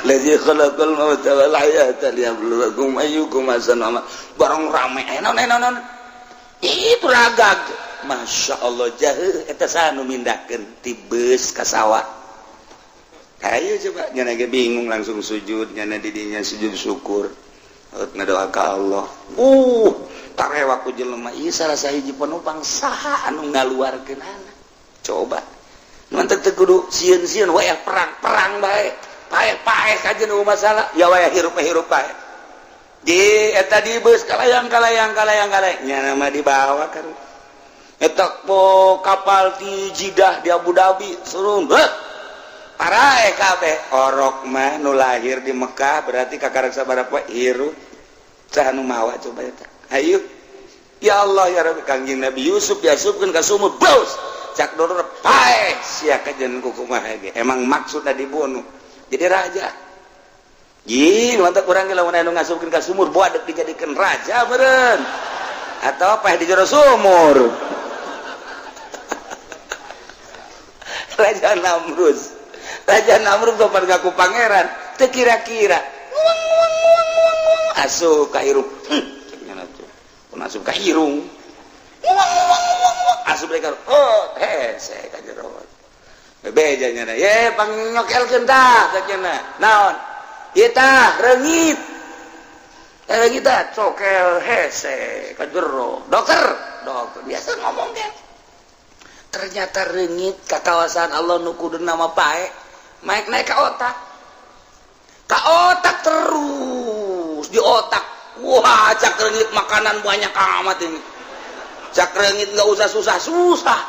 Lazi khalaqal mauta wal hayata liyabluwakum ayyukum ahsanu amala barang rame enon itu ragag Masya Allah jaheuh eta sanu mindahkeun ti beus ka sawah ayo coba nyana ge bingung langsung sujud nyana di dinya sujud syukur ngadoa ka Allah tarewa ku jelema ieu salah sahiji penumpang saha anu ngaluarkeun anak coba mun teu kudu sieun-sieun we perang bae paeh kajen nu masalah ya waya hirup paeh di eta di beus kalayang nya nama dibawa kan eta po kapal ti Jeddah di Abu Dhabi suruh parae kabeh orok mah nu lahir di Mekah berarti kakarek sabaraha hirup saha nu mawa coba eta ayo ya Allah ya Rabbi Kangjeng Nabi Yusuf diasupkeun ka sumur bos cak doror paeh sia kajen kumaha ge emang maksudna dibunuh jadi raja mantap kurang lamun anu ngasupkeun ka sumur boadek dijadikeun raja meureun atau apa di jero sumur Raja Namrud sopan ngaku pangeran teu kira-kira asup ka hirung pun asup ka hirung asup ka hese ka jero bebejanya na ye pangnyokelkeun tah sakjana naon ieu tah reungit tah cokel hese ka jero dokter biasa ngomong kan ternyata reungit ka kawasan Allah nu kudu nama pae naik ka otak otak terus di otak. Wah, cak reungit makanan banyak amat ini. Cak reungit nggak usah susah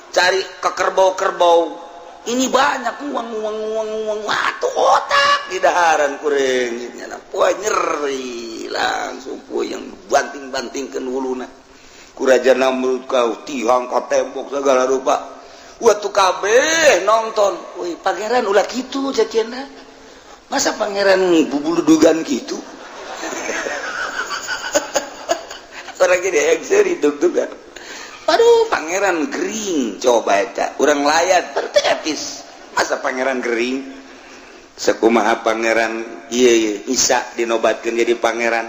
cari ke kerbau ini banyak uang tuh otak di daharan ku reungitnya. Wah, nyeri langsung yang banting-bantingkeun huluna ku rajana mulut kau tihang ka tembok segala rupa. Wah, tuh kabeh nonton. Wih, pangeran ulah gitu cekiana. Masa pangeran bubuludugan gitu? Orang gini yang seri dug-dugan. Aduh, pangeran gering. Coba eta, urang layat bertepis. Masa pangeran gering? Sakumaha pangeran iya Isa dinobatkeun jadi pangeran.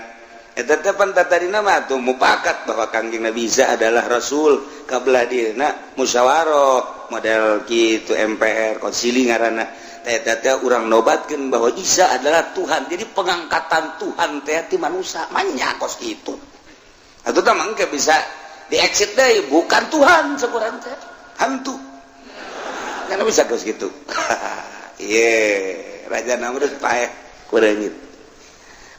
Eta teh pantatadina mah atuh mupakat bahwa Kangjeng Nabi Isa adalah rasul. Kabelah dieuna musyawarah model kitu MPR konsili ngaranna. Eta teh urang nobatkeun bahwa Isa adalah Tuhan. Jadi pengangkatan Tuhan teh ti manusia manya kos kitu. Atau tamang ke bisa di-exit deh, bukan Tuhan sekurang teh, hantu. Karena bisa kos gitu. Iya, Raja Namrud paeh kureungit.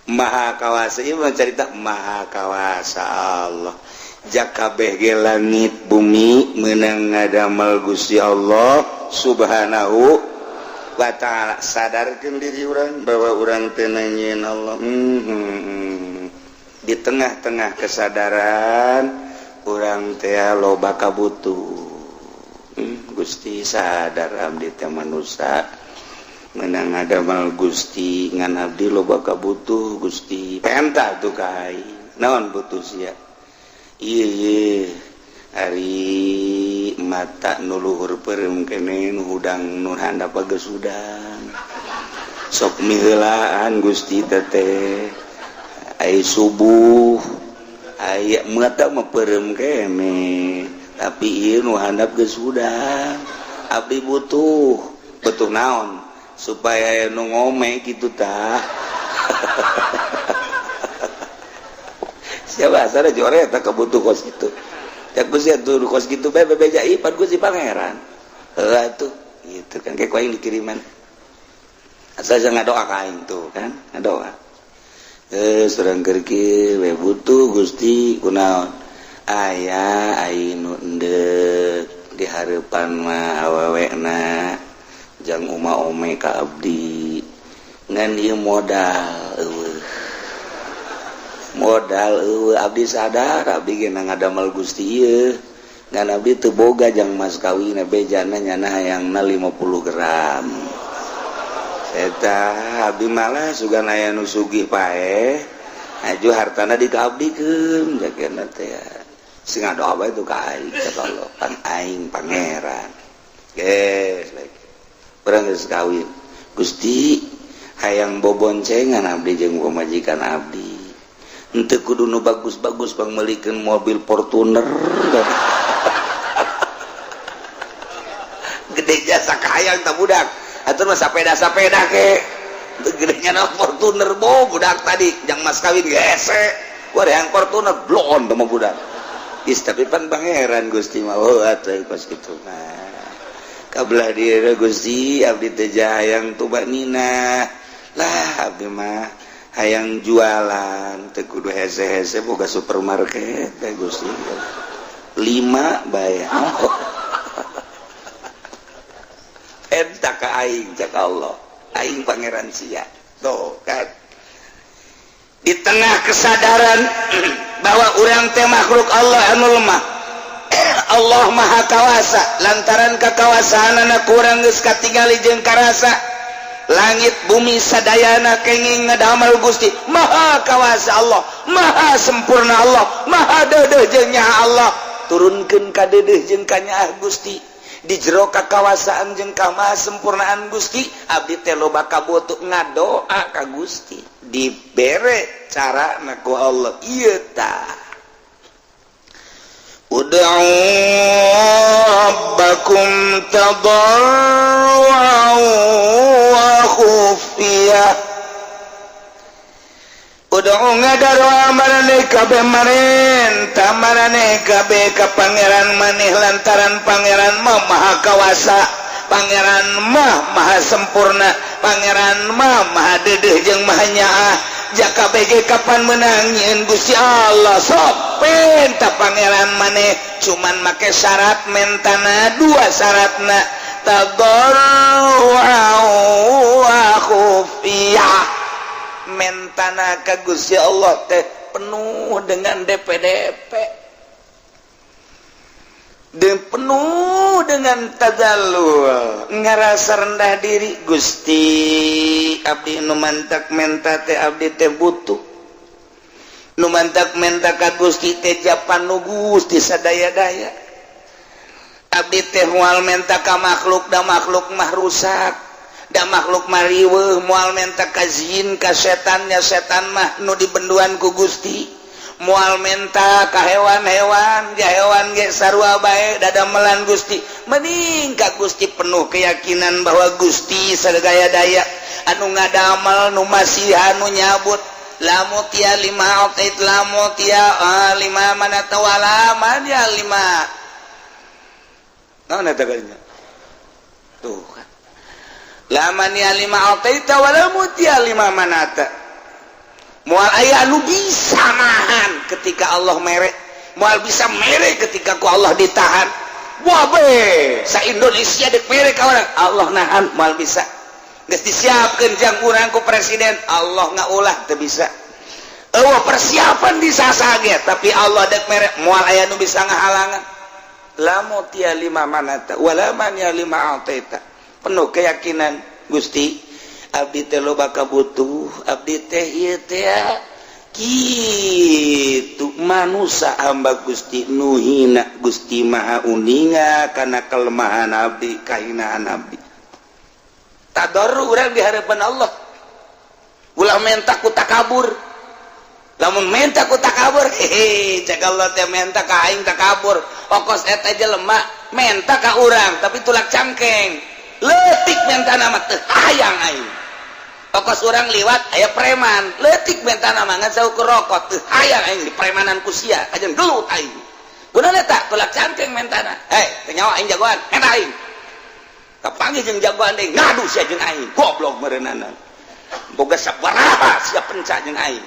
Maha kawasa, ieu mah carita maha kawasa Allah. Jak kabeh ge langit bumi meunang ngadamel Gusti Allah Subhanahu wa ta'ala. Sadarkeun diri urang bahwa urang teh nanyain Allah. Di tengah-tengah kesadaran urang teh loba kabutuh. Gusti sadar abdi teh manusia meunang ngadamel Gusti ngan abdi loba kabutuh Gusti. Pentah tuh kai naon butuh sia. Ieu ari mata nu luhur peureum keneh nu hudang nu handap geus udang. Sok miheulaan Gusti teh. Ai subuh aya mata mah peureum kene tapi ieu nu handap geus udang. Abdi butuh naon supaya nu ngome kitu tah. Siapa asal jore eta kebutuh kos kitu. Jak Gusti atuh kos kitu bae bebeja ipan Gusti pangeran. Heuh atuh gitu kan kayak aing dikiriman. Asal jangan doa ka aing tuh kan, ngadoa. Surang kerki we butuh Gusti kunaon aya ai nu endeuh di hareupan mah awewena jang uma-ome ka abdi ngan ieu modal abdi sadar abdi ge ngadamel Gusti ieu ngan abdi teu boga jang mas kawina bejana nyana hayangna 50 gram. Eta abdi malah sugan aya nu sugih paeh aju hartana dikaabdikeun jakeuna teh sing ngadoa bae tu ka aing ka Allah pan aing pangeran geus lagi urang geus kawin Gusti hayang boboncengan abdi jeung pamajikan abdi henteu kudu nu bagus-bagus pangmeulikeun mobil Fortuner gede jasa kahayang ta budak atur mah sapeda ke gedenya na Fortuner budak tadi jang mas kawin gese gua yang Fortuner blon sama budak is tapi pan pangeran Gusti mah atuh kos kitu mah kabelah dia Gusti abdi teh hayang tuba nina lah abdi mah hayang jualan teu kudu hese-hese boga supermarket teh Gusti 5 bae entah ka aing cak Allah aing pangeran sia tuh kan di tengah kesadaran bahwa urang teh makhluk Allah anu lemah Allah maha kawasa lantaran kakawasaanna kurang geus katingali jeung karasa langit bumi sadayana kenging ngadamel Gusti maha kawasa Allah maha sempurna Allah maha deudeuh jeung nyaha Allah turunkeun ka deudeuh jeung ka nyaha Gusti di jero kakawasaan jeung kamasempurnaan Gusti abdi teh loba kabutuh ngadoa ka Gusti dibere carana ku Allah ieu tah ud'u rabbakum tadarruan wa khufiyah ud'u ngadaroa marane kabeh marentah marane kabeh ka pangeran maneh lantaran pangeran mah maha kawasa Pangeran mah maha sempurna, Pangeran mah maha dedeh jeung maha nyaah. Jaka BG kapan menangin Gusti Allah sopen tak Pangeran maneh cuman make syarat mentana dua syaratna tadarru'an wa khufiyah. Mentana ka Gusti Allah teh penuh dengan DP-DP dan penuh dengan tadallul, ngerasa rendah diri. Gusti abdi nu mantak menta teh abdi teh butuh, nu mantak menta ka Gusti teh japan nu Gusti sadaya-daya. Abdi teh moal menta ka makhluk da makhluk mah rusak, da makhluk mah riweuh. Moal menta ka jin ka setannya setan mah nu dibenduan ku Gusti. Moal menta ka hewan-hewan ja hewan ge sarua bae dadamelan Gusti. Mending ka Gusti penuh keyakinan bahwa Gusti sadaya daya anu ngadamel nu masihan nu nyabut. Lamu tia lima otait lamu tia lima mana tawala man ya lima. Naon eta kalinya? Tuh kan. Laman ya lima otait wala mutia lima manata. Moal aya anu bisa nahan ketika Allah mere, moal bisa mere ketika ku Allah ditahan. Wah be, sa Indonesia dek mere ka orang, Allah nahan moal bisa. Geus disiapkeun jang urang ku presiden, Allah ngaulah teu bisa. Eueuh persiapan disasage, tapi Allah dek mere moal aya anu bisa ngahalangan. Lamu tia lima manata, wala man ya lima ataita. Penuh keyakinan Gusti abdi teh loba kabutuh, abdi teh ieu teh kitu manusia hamba Gusti nu hina. Gusti maha uninga kana kelemahan abdi, kahinaan abdi. Tadarru urang di harapan Allah. Ulah menta ku takabur. Lamun menta ku takabur, cek Allah teh menta ka aing takabur. Okos eta jelema menta ka urang tapi tulak cangkeng. Leutik mentana mah teu hayang aing. Okos orang liwat aya preman, leutik mentana mah ngan saukur rokok teu hayang aing di premanan ku sia, ajeun gelut aing. Kunaon eta? Tulak cangkeng mentana. Teu nyawa aing jagoan, eta aing. Kapanggih jeung jagoan deui ngadu sia jeung aing, goblok meureunana. Boga sabaraha sia penca jeung aing,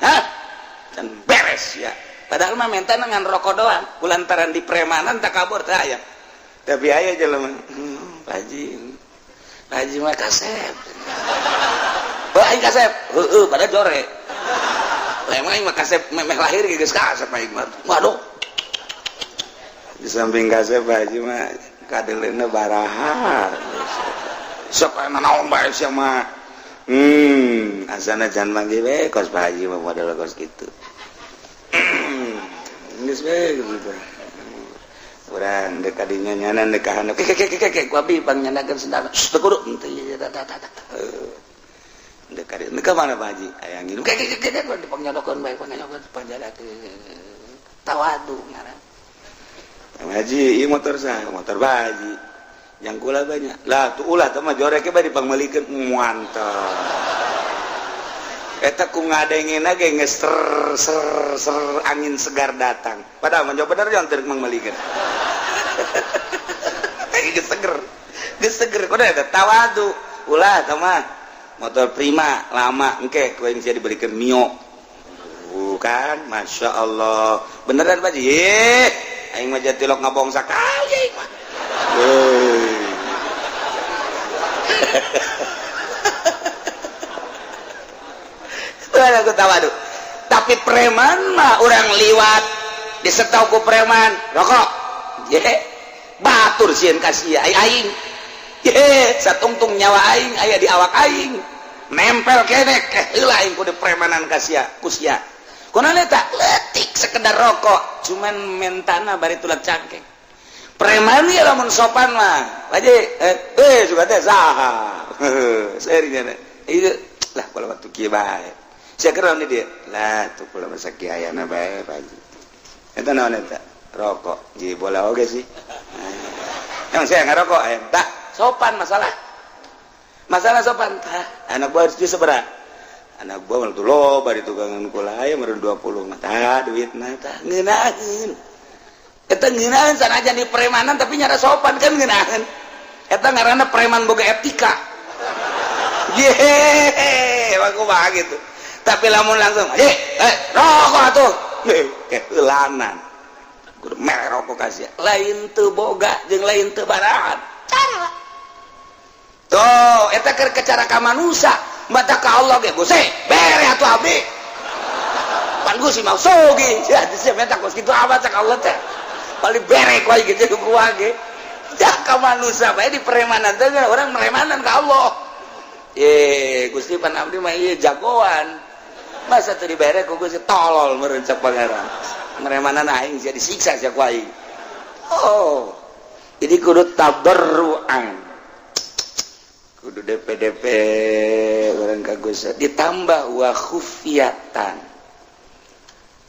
dan beres ya. Padahal mah mentana ngan rokok doang, kulantaran di premanan takabur teu aya. Tapi aya jelema, Haji mah kasep. Aing kasep, pada jore. Lain aing mah kasep memeh lahir geus kasep aing mah. Waduh. Di samping kasep Haji mah kadeleuna baraha. Sok aya naon bae sia mah. Asana jan manggil we kos Pak Haji mah model kos kitu. Geus we gitu. Urang dek kadinya nyanan dek kahana. Kek ku abdi pang nyanakeun sendana. Teu kudu teu dekade mereka mana Pak Haji aya ngilu kek dipangnyodokkeun bae pangnyodokkeun panjalakeun tawadu ngaran Pak Haji ieu motor saha motor Pak Haji yang kula banyak lah tuh ulah teh mah joreke bae dipangmelikeun mantap eta ku ngadengeuna ge geus ser angin segar datang padahal mah bener jangan teu mangmelikeun geus seger kudu eta tawadu ulah teh mah motor prima lama engke ku yang saya diberikan Mio bukan Masya Allah beneran Pak Haji aing mah jatilok ngabong sakali aing mah itu aku tawadu tapi preman mah orang liwat disetau ku preman rokok batur sieun kasih aing satungtung nyawa aing aya di awak aing nempel kene heula aing ku di premanan kasia kusia kunaon eta leutik sekedar rokok cuman mentana bari tulak cangkeng preman ieu lamun sopan mah Haji suka teh saha serinya ieu lah kula waktu kieu bae sia keron di dieu lah tuh kula mah sakiayana bae Pak Haji eta naon eta rokok ji bola oge sih emang saya ngarokok tak sopan masalah sopan anak buah harus seberapa anak buah malah tuh loba di tugangan kula aya meureun 20 mah duitna tah ngeunaheun eta ngeunaheun sanajan di premanan tapi nyara sopan kan ngeunaheun eta ngaranna preman boga etika. Yehe, aku mah gitu. Tapi lamun langsung, rokok atuh. Keulanan. Kudu mere rokok kasih. Lain teu boga jeung lain teu barangan. Cara. Tuh, eta keur cara ka manusia, mata ka Allah ge Gusti, bere atuh abdi. Pan Gusti mau sogi, sia meta kos kitu apa cak Allah teh. Bali bere ku aya gitu ku ge. Jak ka manusia bae di peremanan teh orang meremanan ka Allah. Gusti pan abdi mah ieu jagoan. Masa teu dibere ku Gusti tolol meureun cak pangeran. Meremanan aing sia disiksa sia ku aing. Oh. Jadi kudu tabarruan. Kudu DP urang ka Gusti ditambah wa khufiyatan.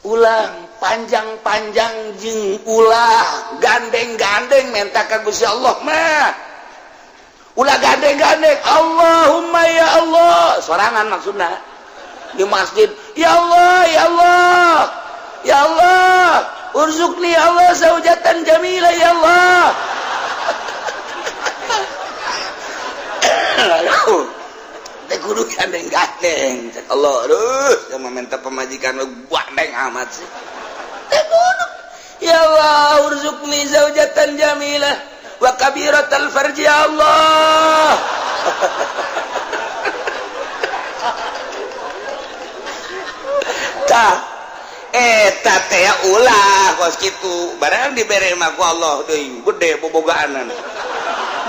Ulang panjang-panjang jeung ulah gandeng-gandeng minta ka Gusti Allah mah. Ulah gandeng-gandeng Allahumma ya Allah. Sorangan maksudna. Di masjid, ya Allah, ya Allah, ya Allah, urzuqni ya Allah zaujatan jamilah ya Allah. Teh kudu gandeng-gandeng. Allah, aduh, sama minta pemajikan lu gandeng amat sih. Teh kudu. Ya Allah, urzuqni zaujatan jamilah wa kabiratal farji ya Allah. Eta teh ulah kos kitu barang dibere mah ku Allah deui gede bobogaanan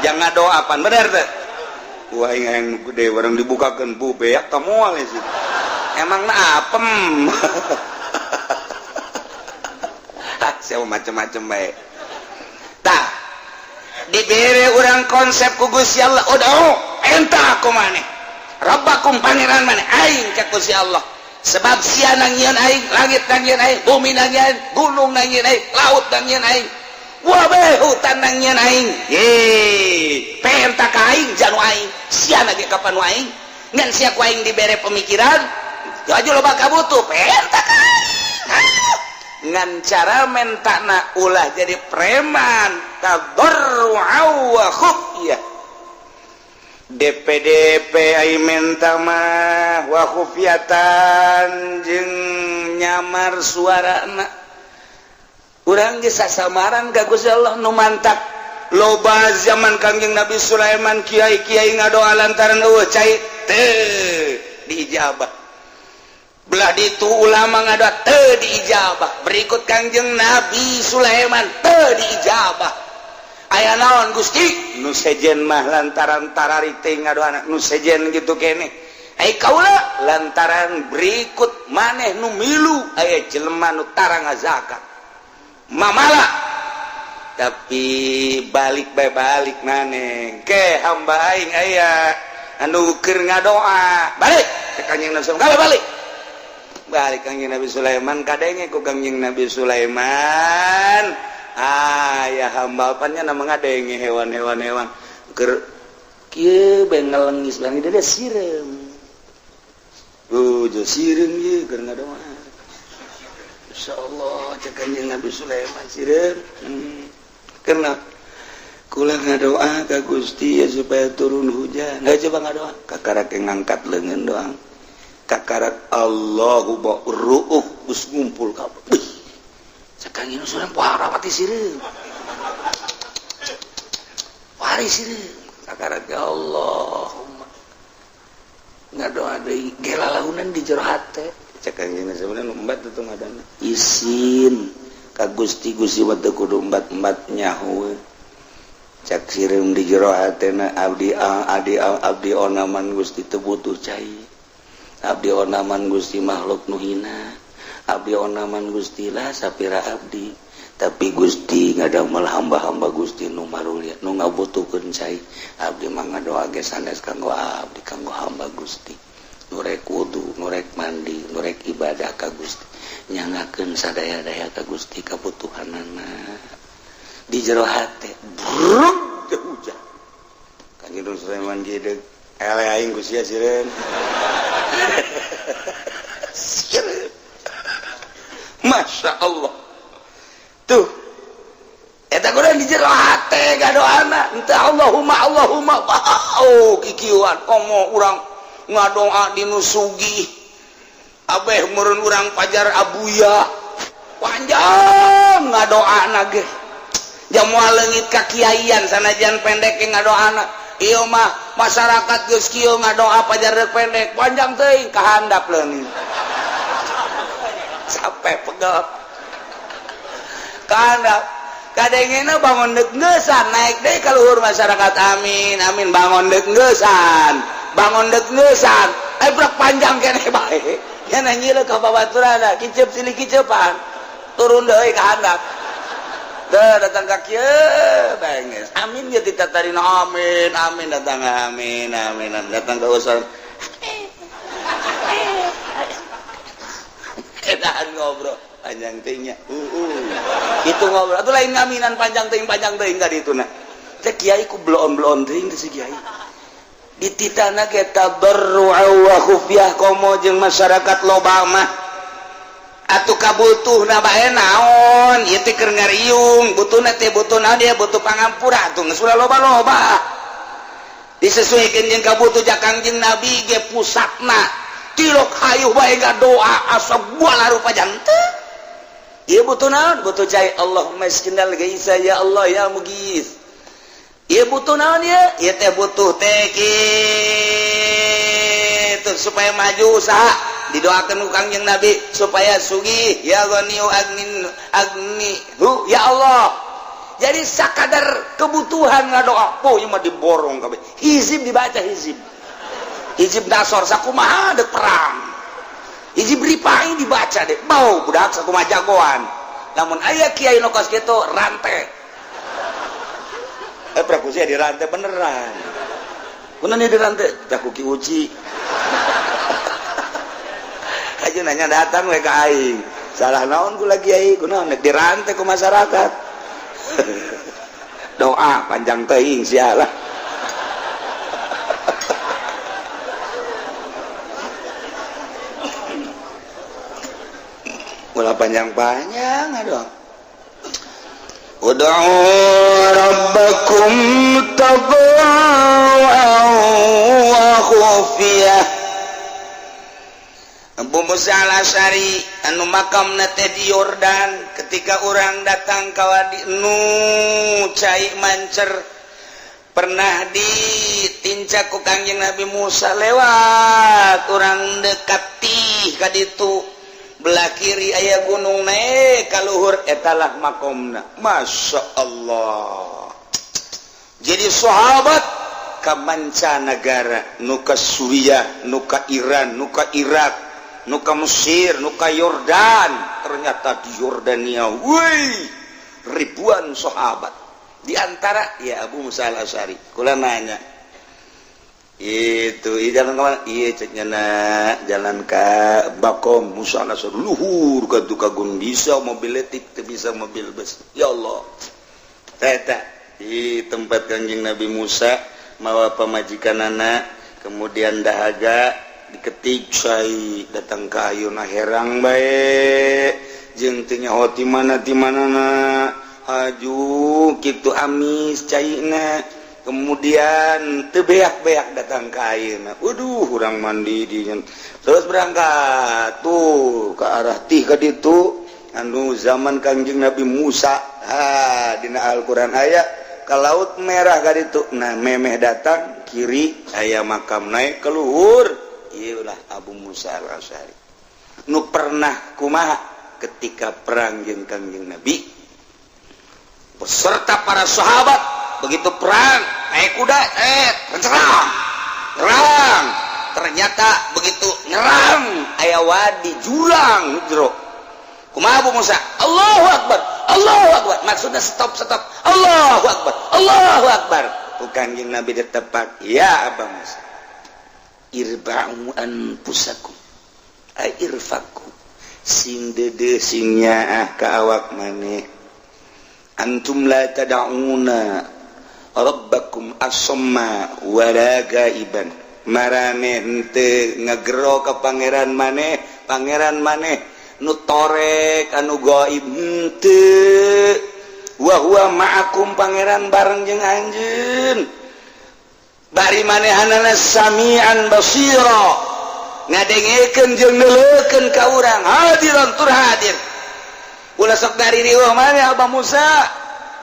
jangan doapan bener teh wah yang gede barang dibukakeun bu beak ka moal sih emang na apem saya macam-macam bae tah dibere urang konsep ku Gusti Allah udah entah aku maneh rabbakum pangeran maneh aing ka Gusti Allah sebab sia nangieun aing langit nangieun aing bumi nangieun gunung nangieun aing laut nangieun aing wabe hutan nangieun aing perintah ka aing janu aing sia lagi kapan aing ngan sia ku aing dibere pemikiran aju loba kabutuh perintah ka aing ngan cara mentana ulah jadi preman tadarru'a wa khufyah DPDP ai menta mah wa khufyatan jeung nyamar suarana urang ge sasamaran ka Gusti Allah nu mantak loba zaman Kangjeng Nabi Sulaiman kiai-kiai ngadoa lantaran eueuh cai teu diijabah belah ditu ulama ngadoa teu diijabah berikut Kangjeng Nabi Sulaiman teu diijabah aya naon Gusti nu sejen mah lantaran tararite ngadoana nu sejen gitu kene ai kaula lantaran berikut maneh nu milu aya jelema nu tara ngazakat mamala tapi balik bae balik maneh ke hamba aing aya anu keur ngadoa balik ke Kanjeng Nabi Sulaiman balik Kanjeng Nabi Sulaiman kadenge ku Kanjeng Nabi Sulaiman ya hamba apanya nama ngadenge hewan-hewan keur kieu beng ngalengis langit dia sireum jo sireum ye keur ngadoa insyaallah cek Kanjeng Nabi Sulaiman sireum karena kula ngadoa ka Gusti ya supaya turun hujan coba ngadoa kakarak ngangkat leungeun doang kakarak Allahu ru'uh geus ngumpul kabeh Sakangin usulan pohara pati sireum. Pari sireum. Sakarat ya Allahumma. Ngadoa deui gelalahunan di jero hate. Sakangin sebenarnya umbat itu ngadana. Isin ka Gusti mah teu kudu umbat-umbat nyaho. Cak sireum di jero hatena abdi onaman Gusti teu butuh cai. Abdi onaman Gusti makhluk nu hina. Abdi onaman Gusti lah sapira abdi tapi Gusti ngadamel hamba-hamba Gusti nu marulia nu ngabutuhkeun cai abdi mah ngadoa ge sanes kanggo abdi kanggo hamba Gusti nu rek wudu nu rek mandi nu rek ibadah ka Gusti nyangakeun sadaya-daya ka Gusti kabutuhanana di jero hate brung teh hujan Kanjeng Sulaiman ge ele aing Gusti sireun Masya Allah tuh eta tak kudu di jero hate gadoana entah Allahumma kikieuan komo urang ngadoa di nusugi abeh meureun urang pajar abuya panjang ngadoana ge jamual leungit ka kiaian sanajan pendek ge ngadoana ieu mah masyarakat geus kieu ngadoa pajar rek pendek panjang teuing kahandap leungit sampai pegel kahandap kadengena bangun deuk ngeusan naik deui ka luhur masyarakat amin amin bangun deuk ngeusan brek panjang keneh bae nya nyileuk ka babaturanna kiceup silih kiceupan turun deui ka handap teu datang ka kieu bae amin ge ditatarina amin datang amin datang ka usul edan ngobrol panjang teuingnya itu ngobrol atuh lain ngaminan panjang teuing ka dituna teh kiai ku bloon teuing si kiai dititana ge tabarru wa khufyah komo jeung masyarakat loba mah atuh kabutuhna bae naon ieu teh keur ngariung butuhna teh butuh naon dia butuh pangampura atuh geus ulah loba-loba disesuaikeun jeung kabutuh jakang jeung nabi ge pusatna tilok hayuh bae doa asa buala rupa janten ieu butuh naon butuh cai Allahumma isqinal gaisa ya Allah ya mughis ieu butuh naon ieu teh butuh teh kitu supaya maju usaha didoakeun ku Kangjeng Nabi supaya sugih ya ghaniyu agnihu ya Allah jadi sakadar kebutuhan ngadoa poe mah diborong kabeh hizib dibaca hizib dasor sakumaha deuk perang hizib ripai dibaca deh bau budak sakumaha jagoan lamun aya kiai nu kos kitu rante prakusia di rantai beneran kunaon di rantai tah ku Ki Uci aja nanya datang we ka aing salah naon kula kiai kunaon di rantai ku masyarakat doa panjang teuing sialah ulah panjang-panjang aduh ud'u rabbakum tadarruan wa khufyah Abu Musa al-Asy'ari anu makamna teh di Yordan ketika orang datang ka wadi nu cai mancer pernah ditincak ku Kangjeng Nabi Musa lewat orang dekati ka ditu belah kiri aya gunung naik kaluhur etalah makomna Masya Allah jadi sahabat ka mancanagara nu ka Suriah nu ka Iran nu ka Irak nu ka Mesir nu ka Yordan ternyata di Yordania ribuan sahabat di antara ya Abu Musa al-Asy'ari kula nanya itu jalan kemana iya ceknya jalan ke Bakom Musa al-Asy'ari luhur ka gunung bisa mobil letik teu bisa mobil bus ya Allah eta di tempat Kangjeng Nabi Musa mawa pamajikanana kemudian dahaga diketik cai datang ka ayeuna herang bae jeung teu nyaho ti manana aju kitu amis caina kemudian tebeak-beak datang ke ayeuna urang mandi di terus berangkat tuh ke arah tih ka ditu anu zaman Kangjeng Nabi Musa dina Al-Qur'an aya ka laut merah ka ditu nah memeh datang kiri aya makam naik ke luhur ieu ulah Abu Musa al-Asy'ari nu pernah kumaha ketika perang jeung Kangjeng Nabi beserta para sahabat begitu perang naik kuda nyerang ternyata begitu nyerang aya wadi jurang jero kumaha Abu Musa Allahu Akbar maksudnya stop Allahu Akbar Kangjeng Nabi ditepak ya Abu Musa irba'u anfusakum ai irfaku sing dede sing nyaah ka awak maneh antum la tad'una rabbakum as-samma wala gaiban maraneh henteu ngagero ka pangeran maneh nu torek anu gaib henteu wa huwa ma'akum pangeran bareng jeung anjeun bari manehanana samian basira ngadengekeun jeung neuleukeun ka urang hadiran tur hadir ulah sok dari riweuh mah Abah Musa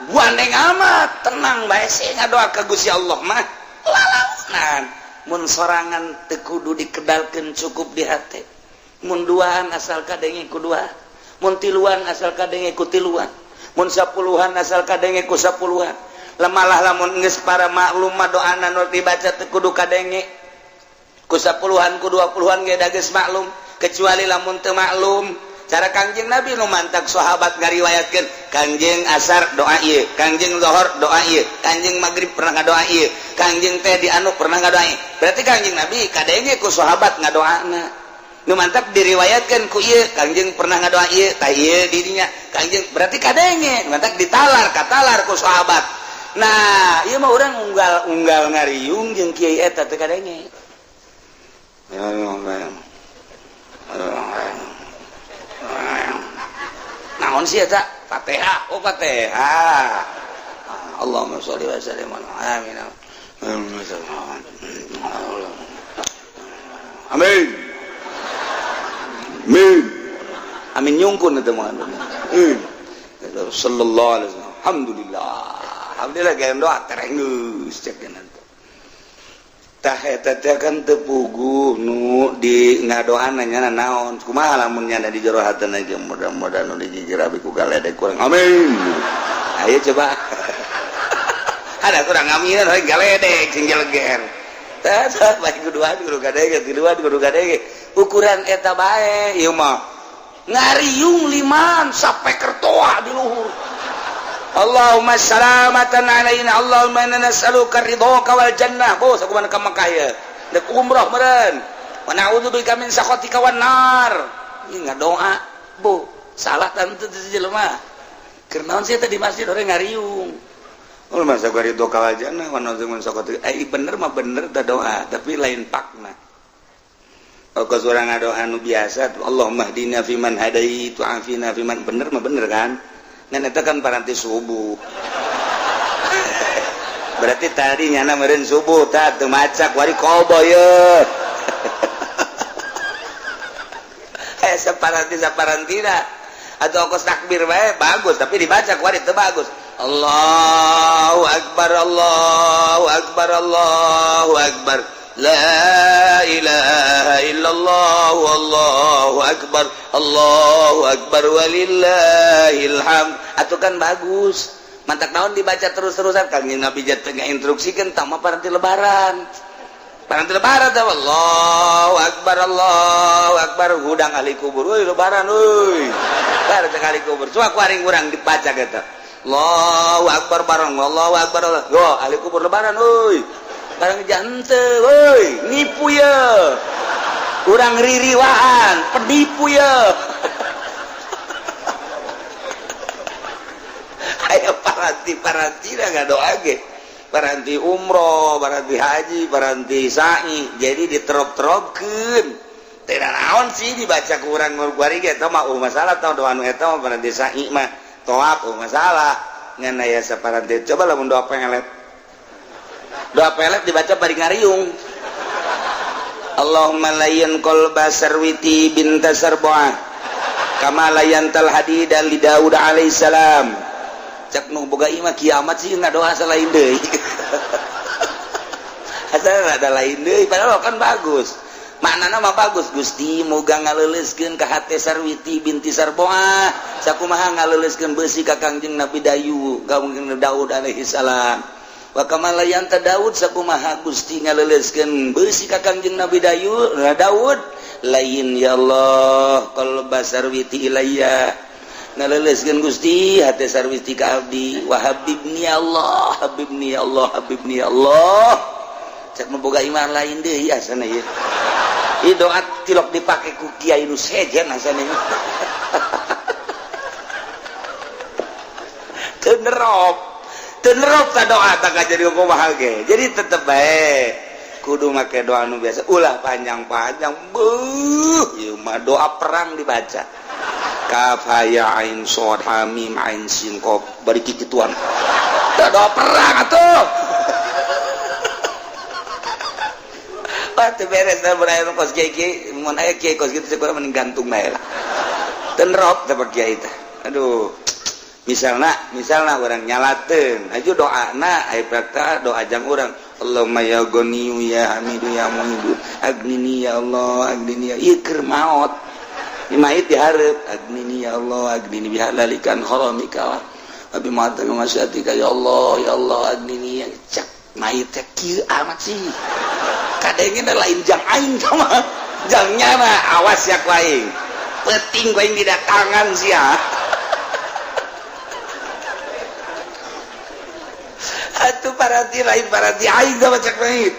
buandeng amat tenang bae sih ngadoa ka Gusti Allah mah lalaunan mun sorangan teu kudu dikedalkeun cukup di hate mun duaan asal kadenge ku dua mun tiluan asal kadenge ku tiluan mun sapuluhan asal kadenge ku sapuluhan lemalah lamun geus para maklum mah doana nu dibaca teu kudu kadenge ku sapuluhan ku 20-an ge da geus maklum kecuali lamun teu maklum cara Kangjeng Nabi nu mantak sahabat ngariwayatkeun Kangjeng asar doa ieu Kangjeng zuhur doa ieu Kangjeng magrib pernah ngadoa ieu Kangjeng teh di anu pernah ngadoa ieu berarti Kangjeng Nabi kadenge ku sahabat ngadoana nu mantap diriwayatkeun ku ieu Kangjeng pernah ngadoa ieu tah ieu di dinya Kangjeng berarti kadenge mantap ditalar katalar ku sahabat nah ieu mah urang unggal ngariung jeung kiai eta teh kadenge naon sih eta Fatihah oh Fatihah Allahumma sholli wa sallim amin amin amin amin nyungkun eta mah sallallahu alaihi wasallam alhamdulillah gawe doa terenggeus cek geuna tah eta teh kan teu puguh nu di ngadoan nya naon kumaha lamun nya di jero hatena ge mudah-mudahan nu dijijirabi ku galedek kurang amin ayo coba ada kurang amin we galedek sing jeleger tah bae kuduan kudu gadege tiluan kudu gadege ukuran eta bae ieu mah ngariung liman sampai kertoa di luhur Allahumma salamatan alaina Allahumma inna nas'aluka ridhaka wal jannah bos aku mana ka Makkah ya dek umrah meureun wa na'udzubika min sakhatika wan nar ieu ngadoa bu salah tante jelema keur naon sih teh di masjid orang ngariung ul masa ka ridhaka wal jannah wa na'udzubika min sakhatika bener mah bener teh doa tapi lain pakna kalau seorang ngadoa anu biasa Allahumma hdina fiman hadait wa afina fiman bener mah bener kan ngan eta kan paranti subuh berarti tadi nyana meureun subuh tah teu macak wari qobo ye saparantina atau kos takbir bae bagus tapi dibaca wari teu bagus Allahu akbar Allahu akbar Allahu akbar la ilaha illallah wallahu akbar walillahil hamd atuh kan bagus mantak naon dibaca terus-terusan Kangjeng Nabi jatuh ngainstruksikeun tah mah paranti lebaran tah Allahu akbar hudang ahli kubur euy lebaran euy bar teh ahli kubur cuma kuaring urang dibaca eta Allahu akbar bareng Allahu akbar go ahli kubur lebaran euy barang jante woi nipu ya urang ririwaan penipu ya ayo paranti dah doa ge paranti umroh paranti haji paranti sa'i jadi diterop-teropkeun teh naon sih dibaca ku urang murguari ge eta mah masalah tah doa nu eta mah paranti sa'i mah toab masalah ngan aya saparanti coba lamun doa pengelet doa pelet dibaca bari ngariung Allahumma layyan qalba sarwiti binta sarboah kama layyantal hadida li Daud alaihi salam cek nu boga imah kiamat sih ngadoa selain deui asal ada lain deui padahal kan bagus maknana mah bagus Gusti muga ngaleuleskeun ka hate sarwiti binti sarboah sakumaha ngaleuleskeun beusi ka Kangjeng Nabi Daud alaihi salam wa kamalayan ta Daud sakumaha Gusti ngaleuleskeun beusi ka Kangjeng Nabi Daud lain ya Allah qalba sarwiti ilayya ngaleuleskeun Gusti hate sarwiti ka abdi wa habibni ya Allah cek boga iman lain deui asana ieu ieu doa tilok dipake ku kiai nu sejen asana ieu teu nerop ta doa tak jadi kumaha ge jadi tetep bae kudu make doa nu biasa ulah panjang-panjang ieu mah doa perang dibaca kaf haya ain shad ha mim ain sin qaf bari kituan da perang atuh teu beres da berair kos kiai mun aya kiai kos kitu sekurang mending gantung bae lah teu nerop da kiai teh aduh misalna orang nyalateun aju doana aya praktek doa jang urang Allahumma ya ghaniyu ya hamidu ya mu'idu agnini ya Allah agnini ya ieu keur maot imait dihareup agnini ya Allah agnini bihalalikan haramika abi mata masyatika ya Allah agnini ya cak mait teh kieu amat sih kadenge lain jang aing mah jangnya mah awas yak lain penting ku aing didatangan sia atuh parati lain parati aing da cak lain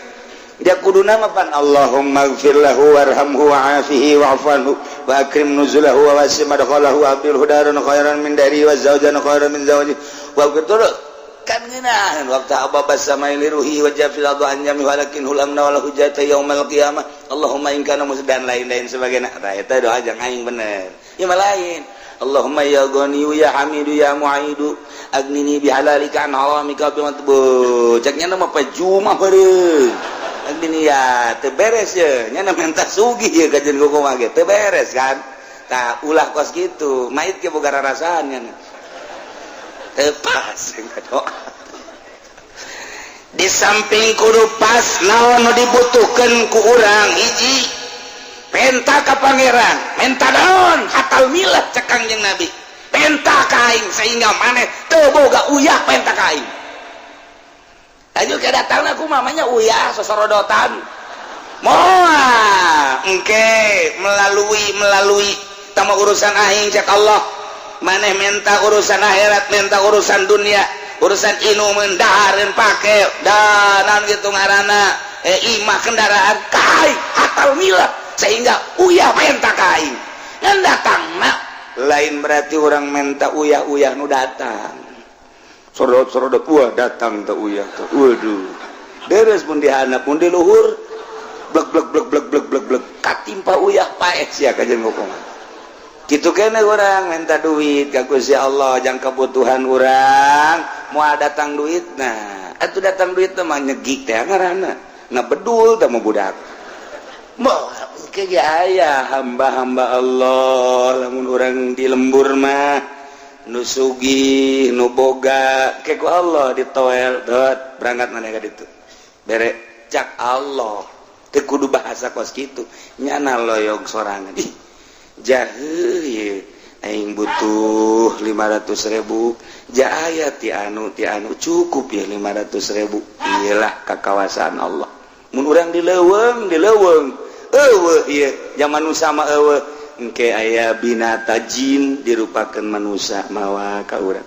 dia kuduna mah pan Allahumma ighfir lahu warhamhu wa'afihi wa'fu wa akrim nuzulahu wa wasi' madkhalahu wa abdil hudaran khairan min dari wa zawjan khairan min zawji wa betul kan ngeunaheun waktu ababa samai liruhi wa jafil adu anjami walakin hulamna wala hujata yaumal qiyamah Allahumma in kana musdan lain-lain sebagainya eta doa jang aing bener ieu mah lain Allahumma ya ghaniyu ya hamidu ya mu'idu agnini bihalalika an haramika bi matbu caknya mah pajumah beureung agnini ya teu beres ye nya menta sugih ye kajen kumaha ge teu beres kan tah ulah kos kitu mait ge boga rarasaan nya teu pas doa di samping kudu pas naon nu dibutuhkeun ku urang hiji penta ka pangeran menta daun hatal milah cek Kangjeng Nabi penta kaing sehingga maneh teu boga uyah penta kaing aju ke datangna ku mamanya uyah sosorodotan moal engke melalui tama urusan aing cek Allah maneh menta urusan akhirat menta urusan dunia urusan inu mendahareun pake danan gitu ngaranna imah kendaraan kaing hatal milah sehingga uyah menta kaing ngan datangna lain berarti orang menta uyah nu datang sorot wah datang teh uyah teh waduh beres pun dihandap pun di luhur blek katimpa uyah paeh sia kajen ngokongan kitu keneh urang minta duit ka Gusti Allah jang kebutuhan urang moal datang duit nah atuh datang duit teh mah nyegik teh ngaranna ngabedul teh mah budak moal ge aya hamba-hamba Allah lamun urang di lembur mah nu sugih nu boga ke ku Allah ditoel dot berangkat maneh ka ditu bere cak Allah teu kudu bahasa kos kitu nyana loyog sorangan ih jaheuh ye aing butuh 500.000 ja aya ti anu cukup ya 500.000 iyalah kakawasaan Allah mun urang dileuweung eueuh ieu zaman nu sama eueuh engke aya binata jin dirupakeun manusia mawa ka urang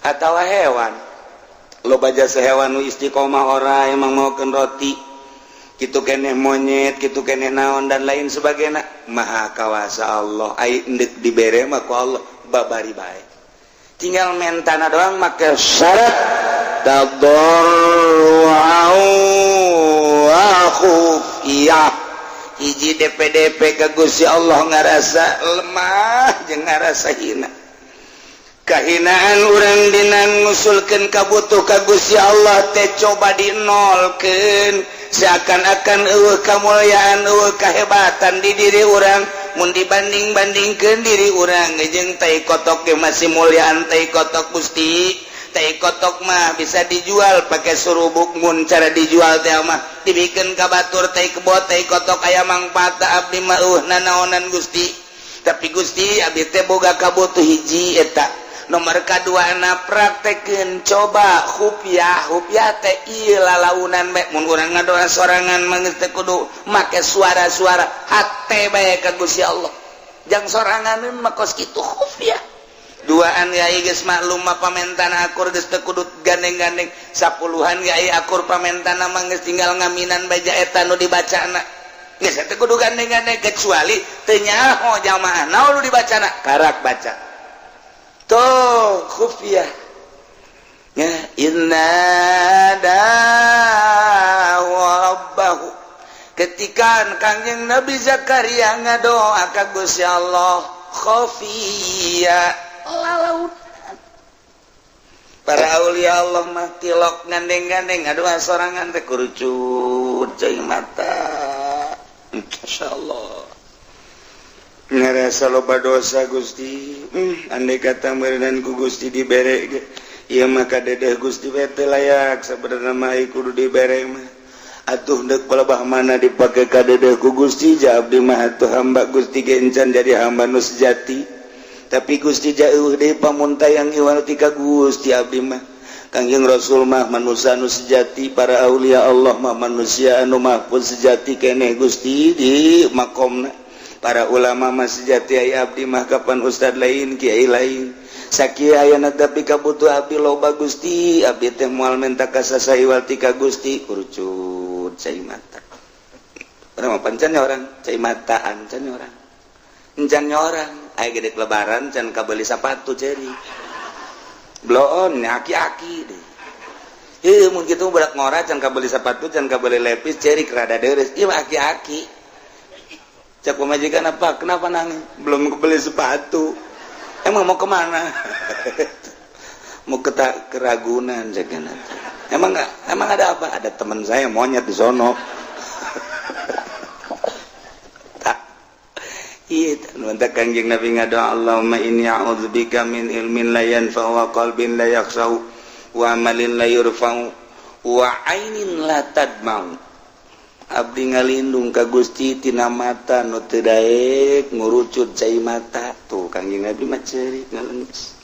atawa hewan loba jasa hewan nu istiqomah ora emang maokeun roti kitu keneh monyet kitu keneh naon dan lain sebagainya maha kawasa Allah ai endek dibere mah ku Allah babari bae tinggal mentana doang make syarat tadarru'u wa khufiyah hiji DP ka Gusti Allah ngarasa lemah jeung ngarasa hina kahinaan urang dina ngusulkeun kabutuh ka Gusti Allah teh coba dinolkeun seakan-akan eueuh kamulyaan eueuh kahebatan di diri urang mun dibanding-bandingkeun diri urang jeung tai kotok ge masih mulyaan tai kotok Gusti tai kotok mah bisa dijual pakai surubuk mun cara dijual teh mah dibikeun ka batur tai kebot tai kotok aya mangpaat abdi mah nanaonan Gusti tapi Gusti abdi teh boga kabutuh hiji eta nomor kadua na praktekeun coba khufyah teh ieu lalaunan bae mun urang ngadoa sorangan mah geus teh kudu make suara-suara hate bae ka Gusti Allah jang soranganeun mah kos kitu khufyah duaan yai geus maklum mah pamentana akur geus teu kudu gandeng-gandeng sapuluhan yai akur pamentana mah geus tinggal ngaminan baja eta nu dibacana geus teu kudu gandeng-gandeng kecuali teu nyaho jamaah naon nu dibacana karak baca tuh khufyah ya inna da rabbahu ketika Kangjeng Nabi Zakaria ngadoa ka Gusti Allah khafiyya laut. Para aulia Allah mah tilok gandeng-gandeng aduh sorangan teh kurucut cai mata. Masyaallah. Ngarasa loba dosa Gusti. Andai kata meureunan ku Gusti dibere ge. Ieu mah kadedeh Gusti we teh layak sabenerna mah kudu dibere mah. Atuh deuk pelebah mana dipake kadedeh ku Gusti ja abdi mah atuh hamba Gusti ge encan jadi hamba nu sejati. Tapi Gusti jauh deui pamuntayang iwal ti ka Gusti abdi mah. Kangjeng Rasul mah manusia anu sejati, para aulia Allah mah manusia anu mahfuz sejati keneh Gusti di makomna. Para ulama mah sejati aya abdi mah kapan ustad lain kiai lain. Sakieu ayana tapi kabutuh abdi loba Gusti, abdi teh moal menta kasasaiwal ti ka Gusti kurcut cai mata. Urang mah pancan orang cai mataan can orang. Encan orang aya gede lebaran can kabeli sapatu ceri. Bloon aki-aki deh. Mun kitu budak ngora can kabeli sapatu can kabeli lepis ceri kerada deres. Ieu aki-aki. Cak pemajikan apa? Kenapa nangis? Belum kebeli sepatu. Emang mau kemana? Mau ke Ragunan jagan. Emang ada apa? Ada teman saya monyet di sono. Iya, nuntut kanjeng Nabi ngadoa Allahumma inni a'udzubika min ilmin la yanfa'u wa qalbin la yakhsha'u wa amalin la yurfa'u wa ainin la tadma'u. Abdi ngalindung ka Gusti tina mata nu teu daek ngurucut cai mata. Tuh kanjeng Nabi mah ceurik ngaleungis.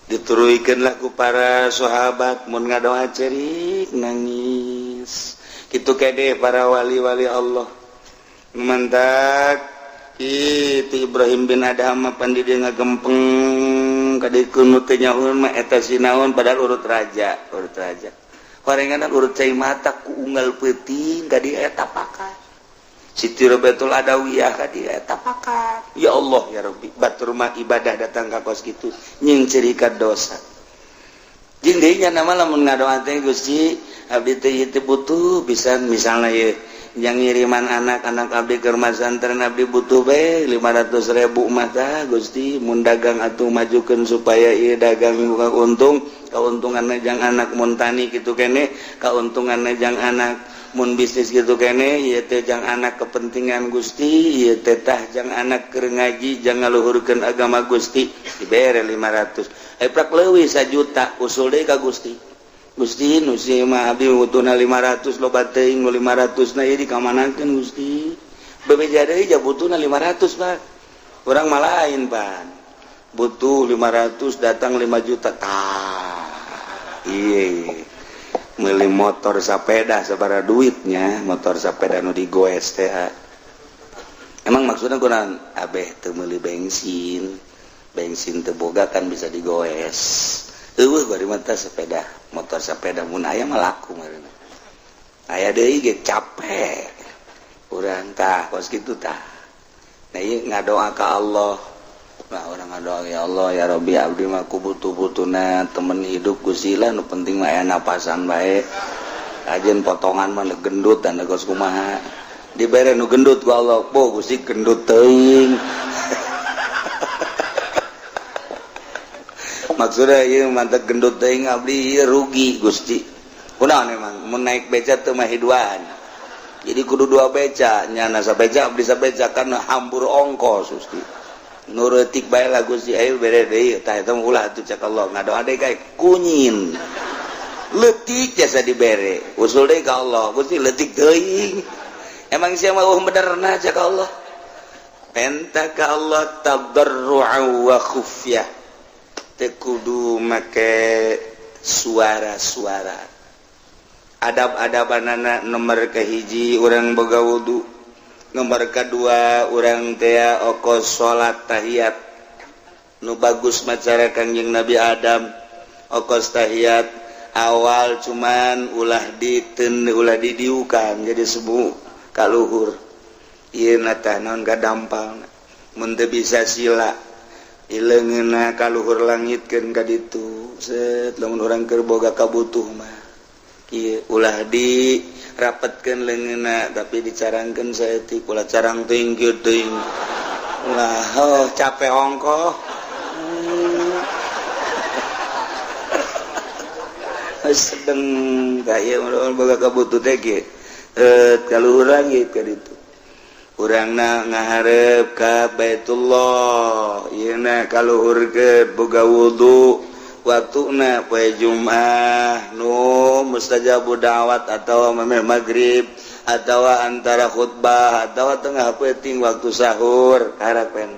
Dituruikeun lah ku para sahabat mun ngadoa ceurik nangis. Kitu kede para wali-wali Allah. Mantak kitu Ibrahim bin Adham pan di dieu ngagempeng kadikeun nu teu nyahoeun mah eta sinaon padahal urut raja. Parenganan urut cai mata ku unggal peuting ka dieu eta pakat. Siti Robatul Adawiyah ka dieu eta pakat. Ya Allah ya Rabbi, batur mah ibadah datang ka kos kitu nying cerika dosa. Jeung deui nya nama lamun ngadoa teh Gusti, abdi teh ieu teh butuh pisan misalna ye yang ngiriman anak-anak abdi keur masantren abdi butuh bae 500.000 mah tah Gusti mun dagang atuh majukeun supaya ieu dagang buka untung. Kauntunganna jang anak mun tani kitu keneh, kauntunganna jang anak mun bisnis kitu keneh, ieu teh jang anak kepentingan Gusti, ieu teh tah jang anak keur ngaji, jang ngaluhurkeun agama Gusti, dibere 500. Prak leuwih 1 juta usul deui ka Gusti. Gusti nu sia mah abdi butuhna 500 loba teuing nu 500 na ieu dikamanakeun Gusti. Bebeja deui ja butuhna 500 Pak. Urang mah lain Pak. Butuh 500 datang 5 juta tah. Iya, meuli motor sepeda sabara duitnya, motor sepeda nu digoes teh. Emang maksudnya kunaon? Abeh teu meuli bensin teu boga kan bisa digoes. Eueuh bari mah teh sepeda, motor sepeda mun aya mah laku meureun. Aya deui ge capek. Urang tah kos kitu tah. Nah ieu ngadoa ka Allah. Nah orang ngadoa ya Allah ya Rabbi abdi mah ku butuh-butuhna temen hidup Gusti lah nu penting mah aya napasan bae. Ajeun potongan mah gendut dan geus kumaha. Dibere nu gendut ku Allah, po Gusti gendut teuing. Maksudna ieu mantep gendut teuing abdi ieu rugi Gusti. Kunaon emang mun naik beca teu mah hiduan. Jadi kudu 2 beca, nyana sabeca abdi sabeca kan hambur ongkos Gusti. Nurutik bae lah Gusti ayo bere deui tah eta mah ulah atuh cak Allah ngadoa deui kae kunyin leutik jasa dibere usul deui ka Allah Gusti leutik teuing emang sia mah benerna cak Allah enta ka Allah tadarru'an wa khufyah teu kudu make suara-suara adab-adabanana nomor kahiji urang boga wudu. Nomor kedua urang teh okos salat tahiyat nu bagus macara Kangjeng Nabi Adam okos tahiyat awal cuman ulah didiukan jadi sebu kaluhur ieu tah naon gadampal mun teu bisa sila ileungeunna kaluhur langitkeun ka ditu set lamun urang keur boga kabutuh mah ieu ulah dirapetkeun leungeunna tapi dicarangkeun saeutik ulah carang teuing kieu teuing lah capek ongkoh sedang kayak boga kabutut ge kalau urang ge ka ditu urangna ngaharep ka Baitullah ieu na kaluhurkeun boga wudu waktuna poe Jumat nu mustajabu da'wat atawa mameh magrib atawa antara khutbah atawa tengah peuting waktu sahur harapan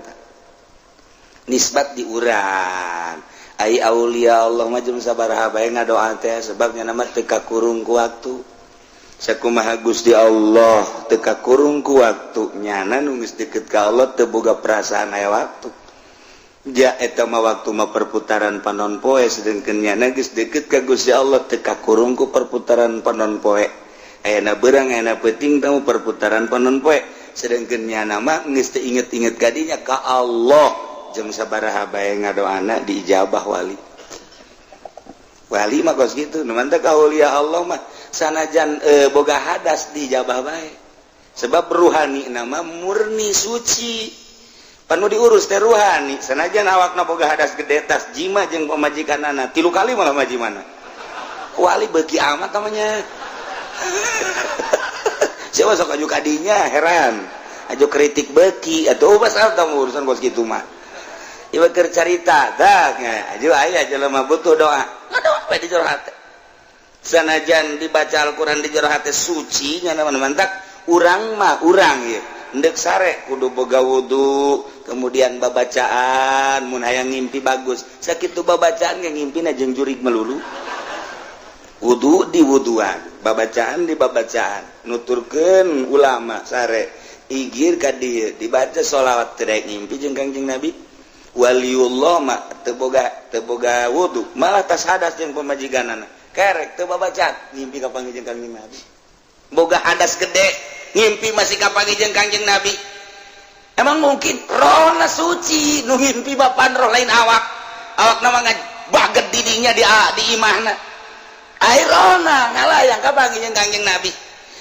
nisbat di urang ai aulia Allah mah jeung sabaraha bae ngadoa teh sebabnya nama teu kakurung ku waktu sakumaha Gusti Allah teu kakurung ku waktu nyana nu geus deukeut ka Allah teu boga perasaan aya waktu ja eta mah waktu mah perputaran panon poe sedengkeun nyana geus deukeut ka Gusti Allah teu kakurung ku perputaran panon poe ayana beurang ayana peuting tamu perputaran panon poe sedengkeun nyana mah geus teu inget-inget kadinya ka Allah jeung sabaraha bae ngadoana diijabah wali mah kos gitu nu mantep aulia Allah mah sanajan boga hadas diijabah bae sebab ruhani nama murni suci panu diurus teh ruhani sanajan awakna boga hadas gede tas jima jeung pamajikanana 3 kali malah majimana wali beuki amat namanya siapa sok aju kadinya heran aju kritik beuki atuh basal tamu urusan kos kitu mah ieu keur carita dah aju aya jelema butuh doa ngadoa bae di jero hate sanajan dibaca Al-Qur'an di jero hate suci nya mantak urang mah urang ieu endek sare kudu boga wudu kemudian babacaan mun hayang ngimpi bagus sakitu babacaan ge ngimpina jeung jurig melulu wudu di wuduan babacaan di babacaan nuturkeun ulama sare igir ka dieu dibaca sholawat terek ngimpi jeung Kangjeng Nabi waliullah mah teu boga wudu malah tas hadas jeung pamajikanana kerek teu babacaan ngimpi ka panggih jeung Kangjeng Nabi boga hadas gede ngimpi masih ka panggih jeung Kangjeng Nabi emang mungkin rohna suci nu ngimpi bapan roh lain awak nama baget didinya di imahna ai rohna ngalayang ka panggih jeung Kangjeng Nabi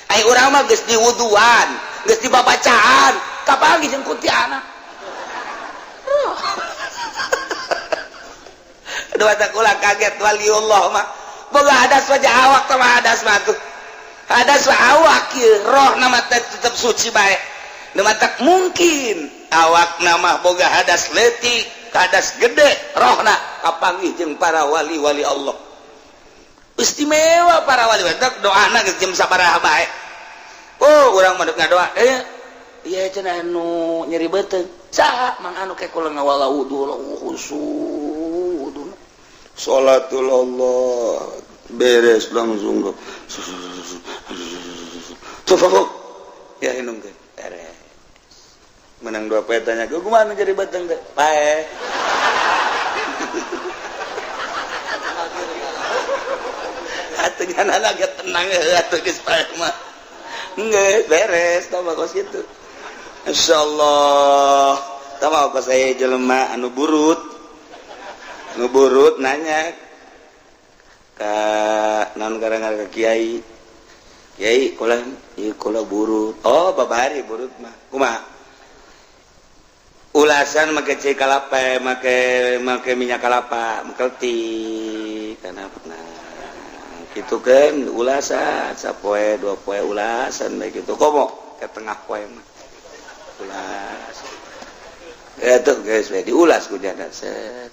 ai urang mah geus diwuduan geus dibabacaan ka panggih jeung kuntilanak dua takulah kaget waliullah mah boga hadas wajah awak sama hadas mah tuh hadas awak kieu roh nama tetep suci bae nu matak mungkin awak nama boga hadas leutik hadas gede rohna kapanggih jeung para wali-wali Allah istimewa para wali tak doana geus jam sabaraha bae oh urang mah ngadoa iya cenah anu nyeri beuteung saha mang anu ke kula ngawala wudu khusyuk sholatul Allah beres langsung tuh ya inung teh beres menang 2 poe tanya ke kumaha jadi beuteung teh pae atuh nganana ge tenang atuh geus pae mah geus beres tah kos kitu insyaallah tama kos saya jelema anu burut nanya ka naon garang-garang kiai kula ieu kula burut oh babari burut mah kumaha ulasan make cai kalapa make minyak kalapa mekelti kana pernah kitu kan ulasan sapoe 2 poe ulasan bae kitu komo ke tengah poe mah ulas eta guys we diulas ku jadat set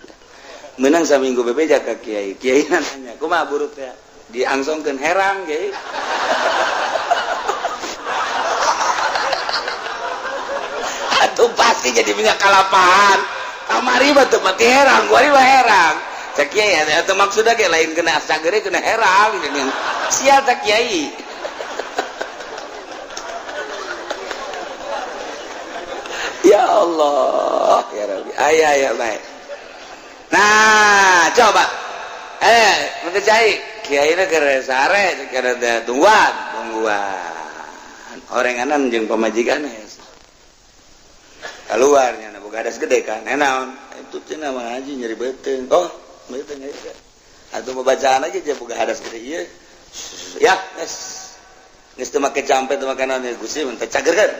menang saminggu bebeja ka kiai nanya kumaha burut teh diangsongkeun herang ge atuh pasti jadi minyak kalapahan kamari mah teu pati herang kuari mah herang cak kiai atuh maksudna ge lain kena sagere kena herang jeung sial cak kiai ya Allah ya Rabbi aya baik nah coba nanti cai kiai na keur sare keur tungguan orenganan jeung pamajikan keluarnya na boga hadas gede kan naon itu cenah mah ngaji nyeri beuteung oh beuteung ya atuh bacaan aja je boga hadas gede ieu ya geus teu make campe teu make naon Gusti mun teh cagerkeun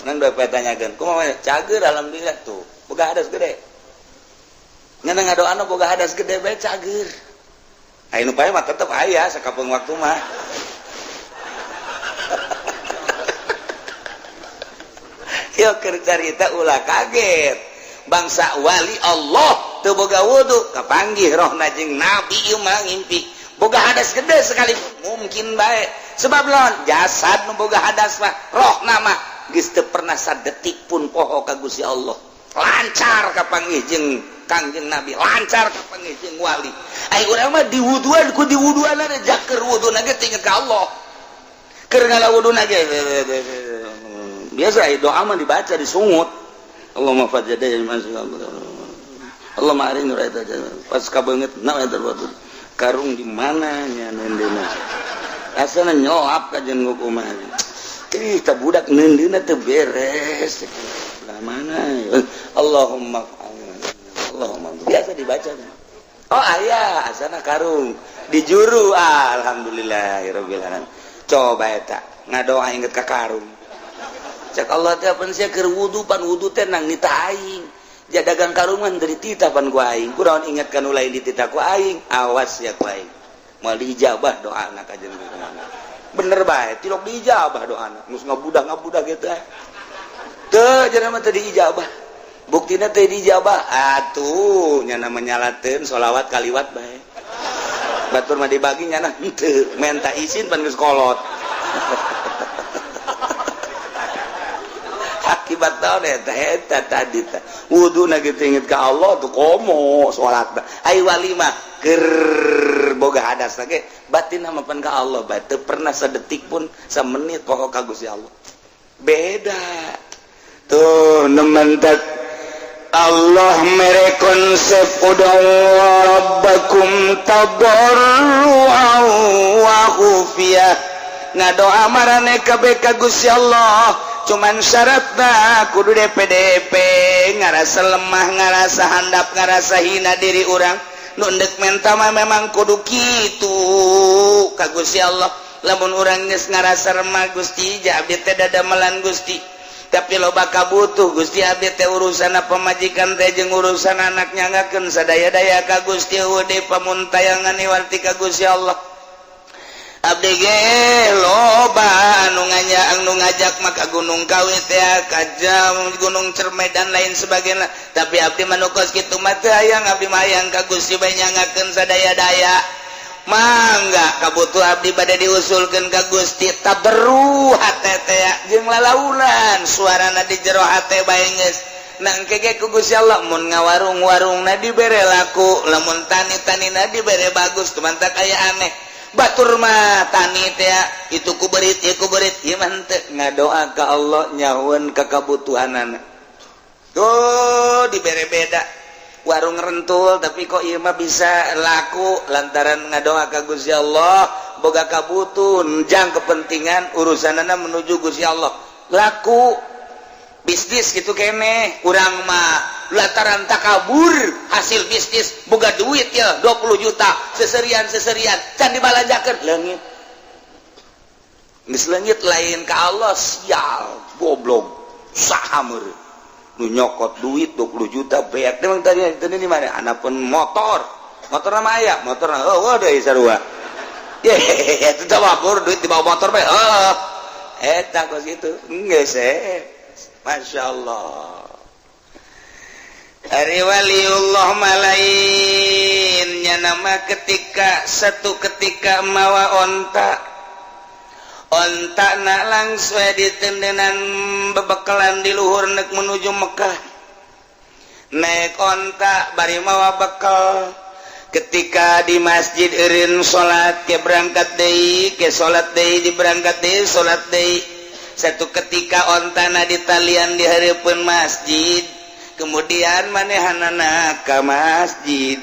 nang dua tanyakeun kumaha cager alhamdulillah tuh boga hadas gede ngan ngadoana boga hadas gede bae cager aya nu pae mah tetep aya sakapeung waktu mah yo keur carita ulah kaget bangsa wali Allah teu boga wudu kapanggih rohna jeung nabi ieu mah ngimpi boga hadas gede sekali mungkin bae sebab lawan jasad nu boga hadas mah rohna mah geus teu pernah sadetik pun poho ka Gusti Allah lancar kapanggih jeung Kangjeng Nabi lancar kapanggih jeung wali ai urang mah diwuduan ku diwuduanna jak keur wuduna ge teu inget ka Allah keur ngalawuduna ge biasa doa mah dibaca disungut Allahumma fajjada Allahumma arini raita pas kabeungeut naon eta karung di mana nya neundeuna asana nyoap ka jeung kumaha ih ta budak neundeuna teu beres lah mana Allahumma biasa dibaca oh aya asana karung di juru alhamdulillahirabbil alamin coba eta ngadoa inget ka karung cek Allah teh pan sia keur wudu pan wudu teh nang nita aing ja dagang karungan dari tita pan ku aing kunaon inget ka nu lain di tita ku aing awas ya ku aing moal diijabah doana ka jeung kumaha bener bae tilok diijabah doana geus ngabudah kitu teu cenah mah teu diijabah buktina teu diijabah atuh nya menyalateun sholawat kaliwat bae batur mah dibagi nya henteu menta izin pan geus kolot akibat tahu eta tadi wudu na gitu inget ka Allah tuh komo salat ai wali mah keur boga hadas lagi batin hamapan ka Allah bae teu pernah sadetik pun samenit pokok ka Gusti Allah beda tuh nementak Allah mere konsep udang rabbakum tadarru'an wa khufiyah ngadoa marane kabeh ka Gusti Allah cuman syaratna kudu DPDP ngarasa lemah ngarasa handap ngarasa hina diri orang nu endek menta mah memang kudu kitu ka Gusti Allah lamun urang geus ngarasa remah Gusti ja abdi teh dadamelan Gusti tapi loba kabutuh Gusti abdi teh urusana pamajikan teh jeung urusan anak nyangakeun sadaya-daya ka Gusti eueuh pamuntayangan iwarti ka Gusti Allah abdi ge loba anu ngajak maka gunung Kawi teh ka gunung Cermai dan lain sebagainya tapi abdi manukos kitu mah teu hayang abdi mah hayang ka Gusti bae nyangakeun sadaya-daya mangga kabutuh abdi bade diusulkeun ka Gusti taberru hate teh jeung lalaunan suarana di jero hate bae geus nang kege ku Gusti Allah mun ngawarung-warungna dibere laku lamun tani-tanina dibere bagus tumantak aya aneh batur mah tani teh itu kuberit ieu kuberit ieu mah henteu ngadoa ka Allah nyaweun ka kabutuhanana tuh dibere beda warung rentul tapi kok ieu mah bisa laku lantaran ngadoa ka Gusti Allah boga kabutuh jang kepentingan urusanana menuju Gusti Allah laku bisnis gitu keneh urang mah lantaran takabur hasil bisnis boga duit ya 20 juta seserian can dibalajakeun leungit geus leungit lain ka Allah sial goblok saha meureun nu nyokot duit 20 juta beak memang tadi di mana anapun motor mah aya motorna eueuh deui sarua ye eta teh wabur duit dibawa motor bae eta kos kitu geus Masya Allah Ari waliullah malainnya nama satu ketika mawa onta nak langsung ditendenan bebekalan di luhur nek menuju Mekah naik onta bari mawa bekal ketika di masjid eureun salat ke berangkat deui ke salat deui di berangkat deui salat deui satu ketika ontana di talian di hareupeun masjid kemudian manehanana ka masjid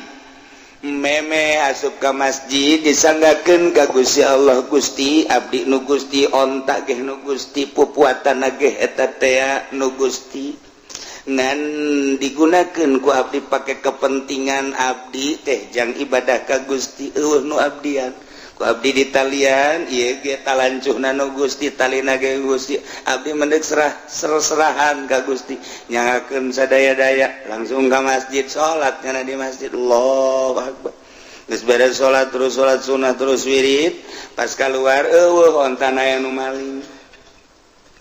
meme asup ka masjid disanggakeun ka Gusti Allah Gusti abdi nu Gusti onta ge nu Gusti pupuatana ge eta teh nu Gusti ngan digunakeun ku abdi pake kepentingan abdi teh jang ibadah ka Gusti eueuh nu abdian Abdi di talian ieu ge talancuhna nu Gusti talina ge Gusti abdi mendek serahan ka Gusti nyangakeun sadaya-daya langsung ka masjid salat kana di masjid Allahu Akbar geus beres salat terus salat sunah terus wirid pas keluar eueuh ontana aya nu maling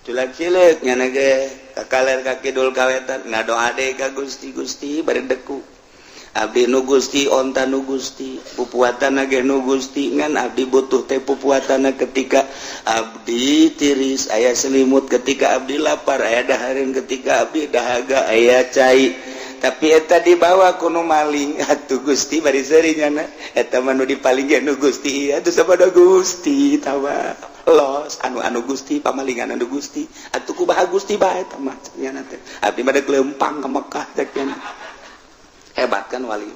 culak-cileuk nyana ge kakaler ka kidul kawetan ngadoa deui ka Gusti Gusti bari deku abdi nu Gusti onta nu Gusti pupuatana ge nu Gusti ngan abdi butuh teh pupuatana ketika abdi tiris aya selimut ketika abdi lapar aya dahareun ketika abdi dahaga aya cai tapi eta dibawa ku nu maling atuh Gusti bari seuri nyana eta mah nu dipaling ge nu Gusti atuh sabada Gusti tawa los anu Gusti pamalingan anu Gusti atuh kumaha Gusti bae eta mah nyana teh abdi mah deuk leumpang ka Mekah teh hebat kan wali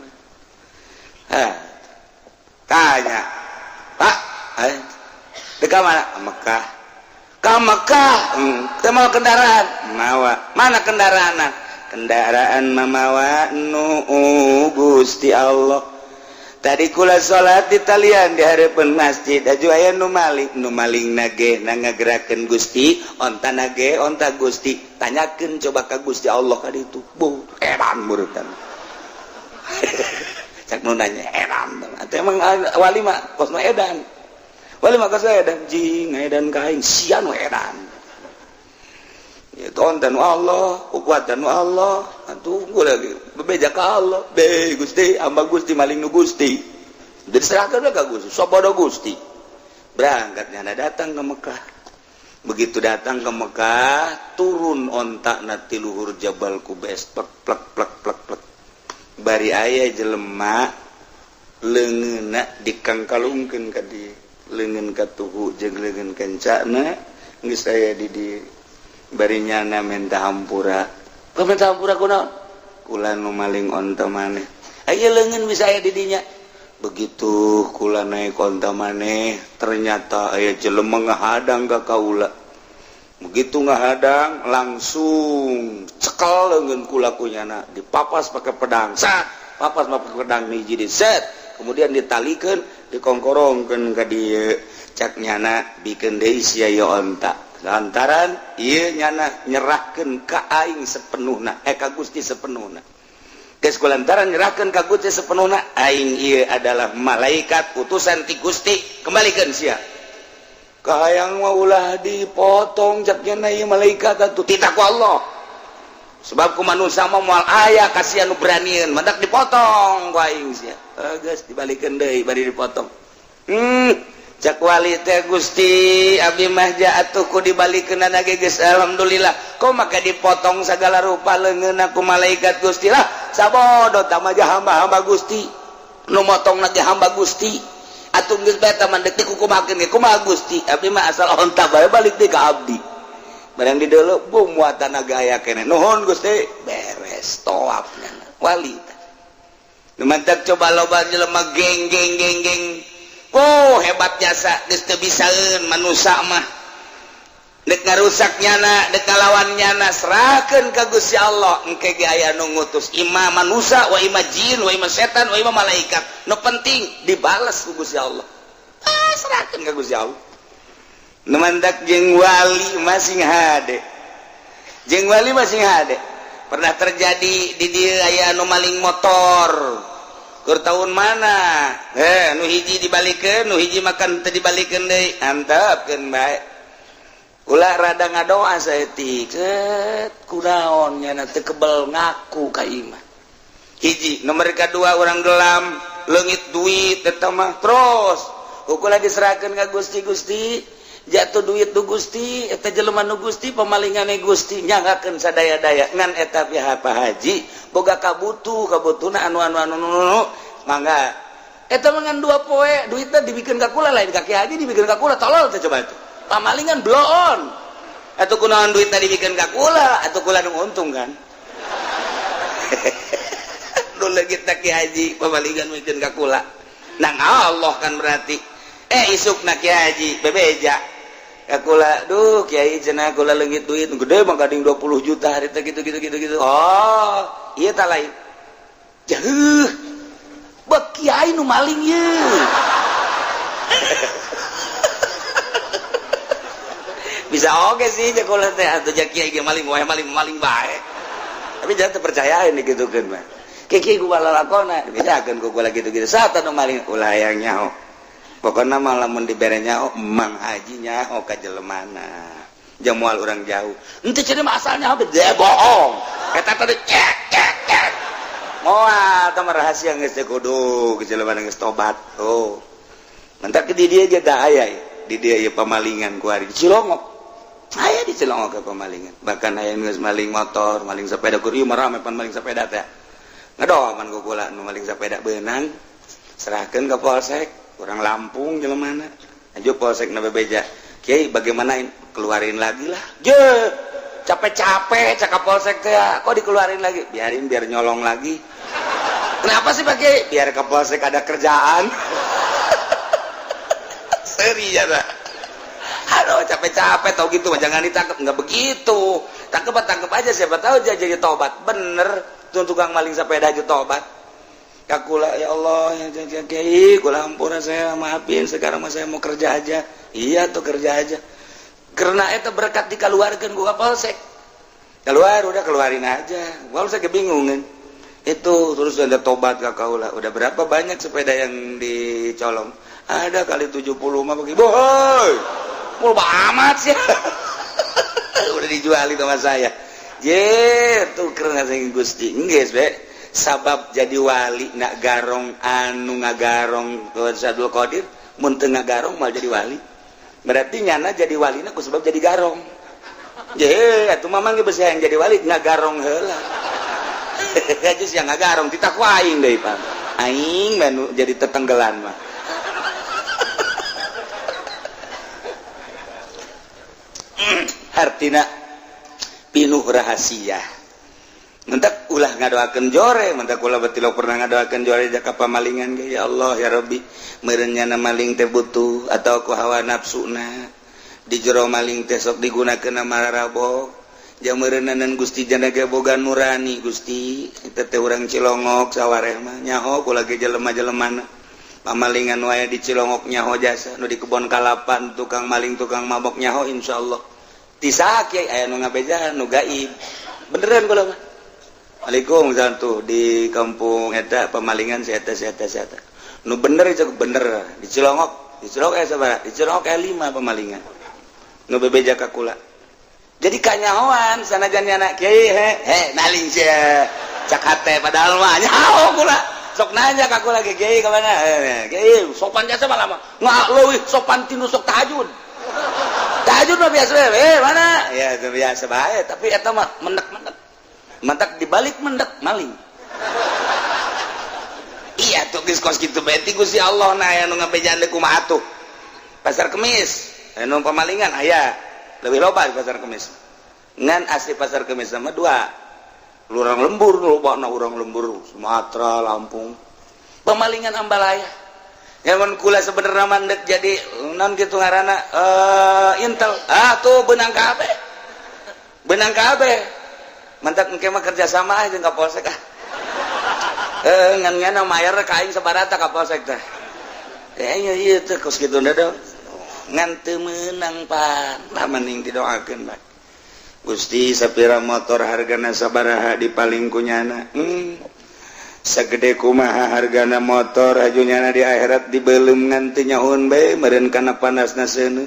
tanya Pak deka mana Mekah ke Mekah mau kendaraan mawa mana kendaraan mamawa nu Gusti Allah tadi kula salat di talian di hareupeun masjid aju aya nu maling nage ngagerakeun Gusti onta nage onta Gusti tanyakeun coba ka Gusti Allah ka ditu bu heran murutan cak nu nanya heran atau emang wali mah kos edan wali mah kos edan jing edan kain sia nu edan itu ontan Allah ukuatan Allah atuh lagi bebeja ka Allah be Gusti amba Gusti maling nu Gusti diserahkeun ka Gusti sobodo Gusti berangkatnya datang ke Mekah begitu datang ke Mekah turun ontak na ti luhur Jabal Qubais plek plek plek plek plek bari aya jelema leungeunna dikangkalungkeun ka di leungeun ka tuhu jeung leungeun kencana geus aya di bari nyana minta hampura minta hampura kunaon kula nu maling onta maneh aya leungeun bisa aya di dinya begitu kula naik onta maneh ternyata aya jelema ngahadang ka kaula begitu ngahadang langsung cekel leungeun kula ku nyana dipapas pakai pedang papas pakai pedang hiji di set kemudian ditalikeun dikongkorongkeun ka dieu cak nyana bikeun deui sia ieu onta lantaran ieu nyana nyerahkeun ka aing sepenuhna ka Gusti sepenuhna geus kulantaran nyerahkeun ka Gusti sepenuhna aing ieu adalah malaikat utusan ti Gusti kembalikeun sia kayang mah ulah dipotong caknya na ieu malaikat atuh tita ku Allah sebab ku manusia mah moal aya kasihan nu beranian mendak dipotong ku aing sia geus dibalikeun deui bari dipotong cak wali teh Gusti abdi mah ja atuh ku dibalikeunana ge geus alhamdulillah kok maka dipotong sagala rupa leungeunna ku malaikat Gusti lah sabodo tah mah hamba-hamba Gusti nu motongna ge hamba Gusti atuh geus bae tah mandek dikukumakeun ge kumaha Gusti abdi mah asal onta bae balik deui ka abdi barang di deuleu bung muatana gaya keneh nuhun Gusti beres tawafna wali nu mantap coba loba jelema geng hebat jasa geus teu bisaeun manusia mah dek ngarusak nyana dek ngalawan nyana serahkeun ka Gusti Allah engke ge aya nu ngutus imam manusia wa imam jin wa imam setan wa imam malaikat nu penting dibales ku Gusti Allah serahkeun ka Gusti Allah nu mandak jeung wali masing hade pernah terjadi di dieu aya nu maling motor keur tahun mana nu hiji dibalikeun nu hiji makan teu dibalikeun deui antepkeun bae ulah rada ngadoa saeutik kunaon nya teu kebel ngaku ka imah hiji nomor kadua urang gelam leungit duit eta mah terus ulah diserahkeun ka Gusti jatuh duit du Gusti eta jelema nu Gusti pamalingane Gusti nyanggakeun sadaya-daya ngan eta pihak Pak Haji boga kabutuna anu mangga eta mangan 2 poe duitna dibikeun ka kula lain ka Ki Haji dibikeun ka kula tolol teh coba itu pamalingan bloon atuh kunaon duitna dibikeun ka kula atuh kula nu untung kan nu leungit Ki Haji pamalingan mikeun ka kula nang Allah kan berarti isukna Ki Haji bebeja kakula duh Kiai cenah kula leungit duit gede mah gading 20 juta hari teh gitu oh ieu tah lain jeuh bek Kiai nu maling ieu Bisa oke sih jakulah teh atau kiai ge maling wae maling bae. Tapi jangan terpercayain digitukeun mah. Kiai gua lalakona bedakeun ku gua gitu-gitu. Satan nu maling ulah hayang nyaho. Pokona mah lamun dibere nyaho Mang Haji nyaho ka jelemana. Jang moal urang jauh. Henteu cenah mah asalnya bede bohong. Eta teh cek. Moal teh rahasia geus teh kudu ke jelemana geus tobat. Oh. Mentak di dia ge da aya. Di dia ieu pamalingan ku ari di Cilongok. Aya di Cilongok ke pamalingan. Bahkan aya geus maling motor, maling sepeda kur ieu mah rame pan maling sepeda teh. Ngadoman ku kula nu maling sepeda beunang. Serahkeun ka polsek, urang Lampung jelemana. Ajo polsek na bebeja. Kiai bagaimana keluarin lagi lah. Je, capek-capek cakap polsek teh. Kok dikeluarin lagi? Biarin biar nyolong lagi. Kenapa sih Pak Kiai? Biar ke polsek ada kerjaan. Seri ya dah. Aduh capek-capek tau gitu jangan ditangkap nggak begitu. Tangkep aja siapa tahu jadi tobat. Bener tuh tukang maling sepeda aja tobat. Kakula ya Allah ya Kiai, kula ampura saya maafin sekarang mah saya mau kerja aja. Iya tuh kerja aja. Karena eta berkat dikeluarkeun ku Kapolsek. Keluar udah keluarin aja. Gua saya kebingungan. Itu terus ada tobat ka kaula. Udah berapa banyak sepeda yang dicolong? Ada kali 70 mah bagi boy. Mul amat sih. Udah dijualin sama saya. Je, tuh keren sing Gusti. Enggeus be. Sabab jadi wali nak garong anu ngagarong Sadul Qadir mun teu ngagarong mal jadi wali. Berarti nyana jadi walina ku sebab jadi garong. Je, atuh mamang ge beusi yang jadi wali ngagarong heula. Geus yang ngagarong ditaku aing deui, Pak. Aing menu jadi tetenggelan mah. Artina pinuh rahasia. Mentak ulah ngadoakeun jore, mentak ulah betilo pernah ngadoakeun jore jaka pamalingan ge ya Allah ya Rabbi, meureun nyana maling teh butuh atau ku hawa nafsuna. Di jero maling teh sok digunakeun mararabok. Jeung meureunanan Gusti jana ge boga nurani Gusti. Eta teh urang Cilongok sawareh mah nyaho kula ge jelema-jelemana. Pamalingan wae di Cilongok nyaho jasa, nu di kebon kalapan tukang maling tukang mabok nyaho insyaallah. Tisaha kiai aya nu ngabejahan nu gaib. Beneran kula mah. Waalaikumsalam tuh di kampung eta pemalingan si eta. Nu bener itu bener di Cilongok aya sabaraha? Di Cilongok aya 5 pemalingan. Nu bebeja ka kula. Jadi kanyahoan sanajan nyana kiai maling sia cak hate padahal mah nyaho kula. Sok nanya ka kula ge kiai ka mana? Kiai sopan jasa malah mah. Leuwih sopan tinu sok tahajud. Tahajud mah biasa we, mana? Ya biasa bae, tapi eta mah mendek-mendek. Mantak dibalik mendek maling. Iya tuh geus kos kitu bae ti Gusti Allah na aya nu ngabejaan kumaha atuh. Pasar Kemis, anu pamalingan aya. Leuwih loba di Pasar Kemis. Ngan asli Pasar Kemis sama 2. Lurang lembur lobana urang lembur Sumatera, Lampung. Pamalingan Ambalaya. Yamun kula sebenarnya mandek jadi non kitu ngaranna Intel. Tuh benang kabeh. Benang kabeh. Mantak engke mah kerja sama aja jeung Kapolsek ah. Ngan mayar ka aing sabarata Kapolsek teh. Ieu teh kos kitu da. Ngan teu meunang pan, mending didoakeun bae. Gusti sapira motor hargana sabaraha dipaling ku nyana? Sagede kumaha hargana motor ajunyana di akhirat dibeulem ngan teu nyahoon bae meureun kana panasna seuneu.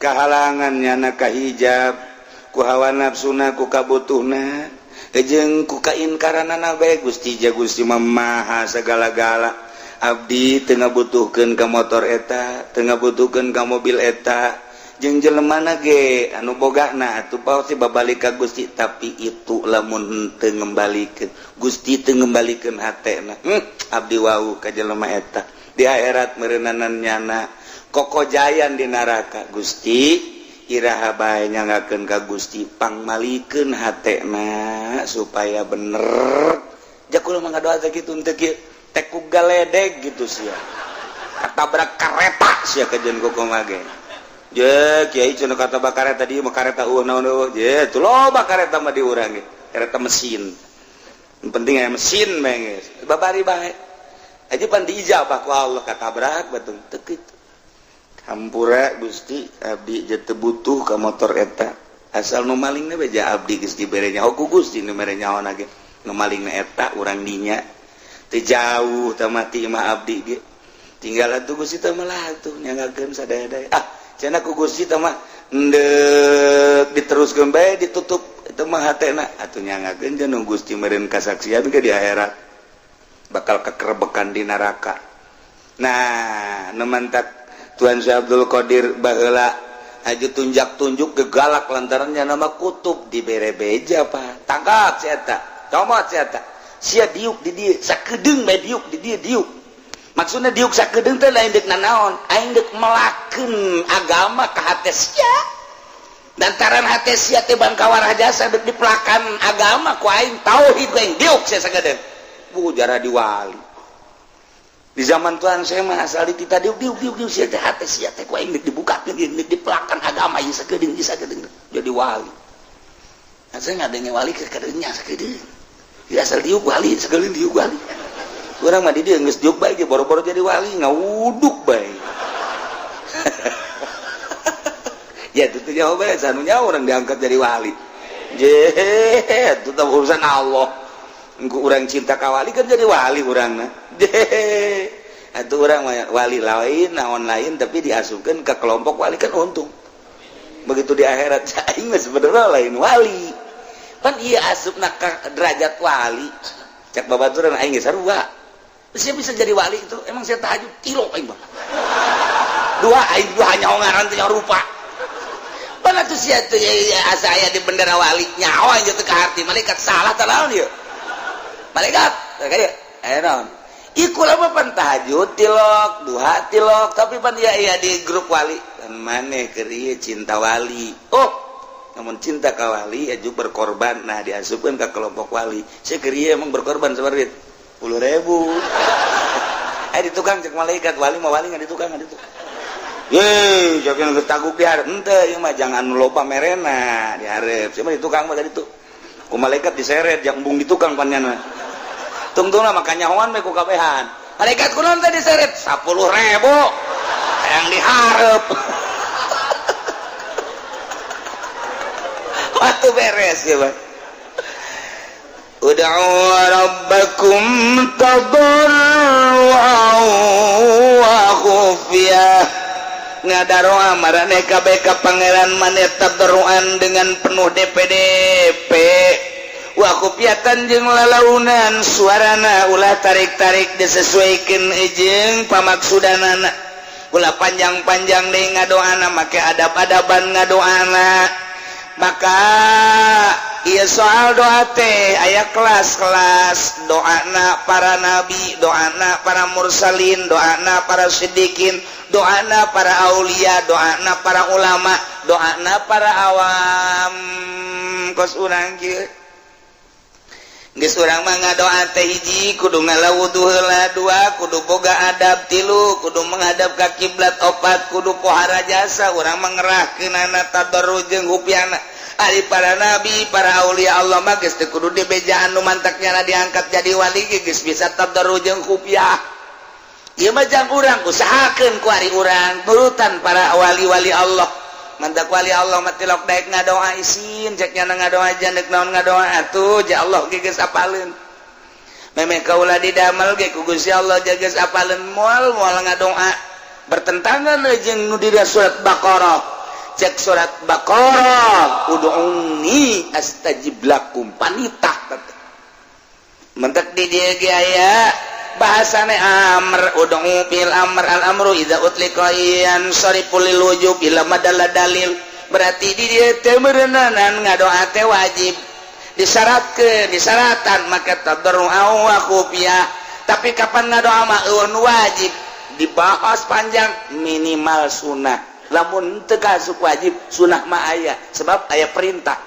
Kahalangan nyana kahijab. Ku hawa nafsuna ku kabutuhna jeung ku kainkaranana bae Gusti ja Gusti maha segala-gala abdi teu ngabutuhkeun ka motor eta teu ngabutuhkeun ka mobil eta jeung jelemana ge anu bogana atuh pasti babalik ka Gusti tapi itu lamun teu ngembalikeun Gusti teu ngembalikeun hatena abdi wau ka jelema eta di akhirat meureunana nyana kokojayan di neraka Gusti iraha bae nyangakeun ka Gusti pangmalikeun hatena supaya bener. Jakul mah ngadoa teh kitu teh kieu teh ku galedeg gitu sia. Katabrak kareta sia kajeun kokoh ge. Je kiai cenah katabrak kareta di mah kareta naon je tuh loba kareta mah di urang ge. Kareta mesin. Yang penting aya mesin bae geus. Babari bae. Aja pan diijabah ku Allah katabrak batur teu kitu. hampura Gusti Abdi jete butuh ke motor eta asal nu malingna beja Abdi geus diberenya ku Gusti nu mere nyaona ge nu malingna eta urang dinya teu jauh teh mati mah Abdi ge tinggal atuh Gusti teh melah atuh nyangakeun sadaya-daya cenah ku Gusti teh mah endek diteruskeun bae ditutup itu mah hatena atuh nyangakeun jeung nu Gusti meureun kasaksian ke di akhirat bakal kekerbekan di neraka. Nah nemantak Tuan Syekh Abdul Qadir baheula aju tunjak-tunjuk gegalak lantarannya nama kutub dibere beja Pak tangkap si eta comot si eta sia diuk di dieu sakedeung bae diuk di dieu diuk maksudna diuk sakedeung teh lain deuk nanaon aing deuk melakeun agama ka hate sia lantaran hate sia teh bangkawar jasa deuk dipelakan agama ku aing tauhid ku aing diuk sia sakedeung jara diwali di zaman Tuhan saya mah asal kita diuk sia teh hate sia teh ku aing dibuka deuk dipelakan agama ieu sakedeung jadi wali. Nah, saya ngadenge wali ke kadeungnya sakedeung. Ya asal diuk wali sakedeung diuk wali. Urang mah di dieu geus diuk bae ge boro-boro jadi wali ngawuduk bae. Ya itu teh jawabannya sanunya orang diangkat jadi wali. Jeh, itu teh urusan Allah. Engko urang cinta ka wali kan jadi wali urangna. Atuh urang wali lain naon lain tapi diasupkeun ke kelompok wali kan untung. Begitu di akhirat aing mah sebenarnya lain wali. Pan ieu asupna ka derajat wali. Cak babaturan aing ge sarua. Saya bisa jadi wali itu emang saya tahajud kilo aing mah. Dua aing dua hanya ngaran teh rupa. Pan atuh sia teh asa aya di bendera wali nyawa aja teh ka harti malaikat salah tah naon ieu. Malaikat kaya aya naon iku lama pan tahajud tilok duha tilok tapi pan iya di grup wali kan maneh keur ieu cinta wali namun cinta ka wali aju berkorban nah diasupkeun ka kelompok wali saya keur ieu emang berkorban sabarit 10.000 di tukang cek malaikat wali mah wali ngan di tukang ye jakeun geus taguk di hareup henteu ieu mah jangan loba merena di hareup sia mah di tukang mah tadi tuh ku malaikat diseret yang embung di tukang panjana tungtungna makanya hoan me ku kabehan malaikat kunaon teh diseret 10.000 yang dihareup waktu beres ya Pak ud'u rabbakum tadarruan wa khufyah ngadaroa marane kabeh ka pangeran maneh tadarruan dengan penuh DPDP wa khufyatan jeung lalaunan suarana ulah tarik-tarik disesuaikeun jeung pamaksudanana ulah panjang-panjang deui ngadoana make adab-adaban ngadoana maka ieu soal doa teh aya kelas-kelas doana para nabi doana para mursalin doana para siddiqin doana para aulia doana para ulama doana para awam kos urang kieu geus urang mah ngadoa teh hiji kudu ngalawudu heula dua kudu boga adab tilu kudu menghadap ka kiblat opat kudu pohara jasa urang mah ngerahkeunana tadarruj jeung hupyana ari para nabi para aulia Allah mah geus teu kudu dibejaan nu mantaknya diangkat jadi wali geus bisa tadarruj jeung hupyah ieu mah jang urang usahakeun ku ari urang nurutan para wali-wali Allah mantak wali Allah matilok daek ngadoa isin cek nyana ngadoa jandek naon ngadoa atuh ja Allah ge geus apaleun memeh kaula didamel ge ku Gusti Allah geus apaleun moal ngadoa bertentangan jeung nu di surat Baqarah cek surat Baqarah ud'uni astajib lakum panitah mentek di dieu ge aya bahasane amr ud'u fil amr al amru idza utliqa yan sariful lil wujub ila madalla dalil berarti di dieu teu meureunanan ngadoa teh wajib disyaratkan maka tadarru wa khufyah tapi kapan ngadoa mah wajib dibahas panjang minimal sunnah lamun teu kasuk wajib sunnah mah aya sebab aya perintah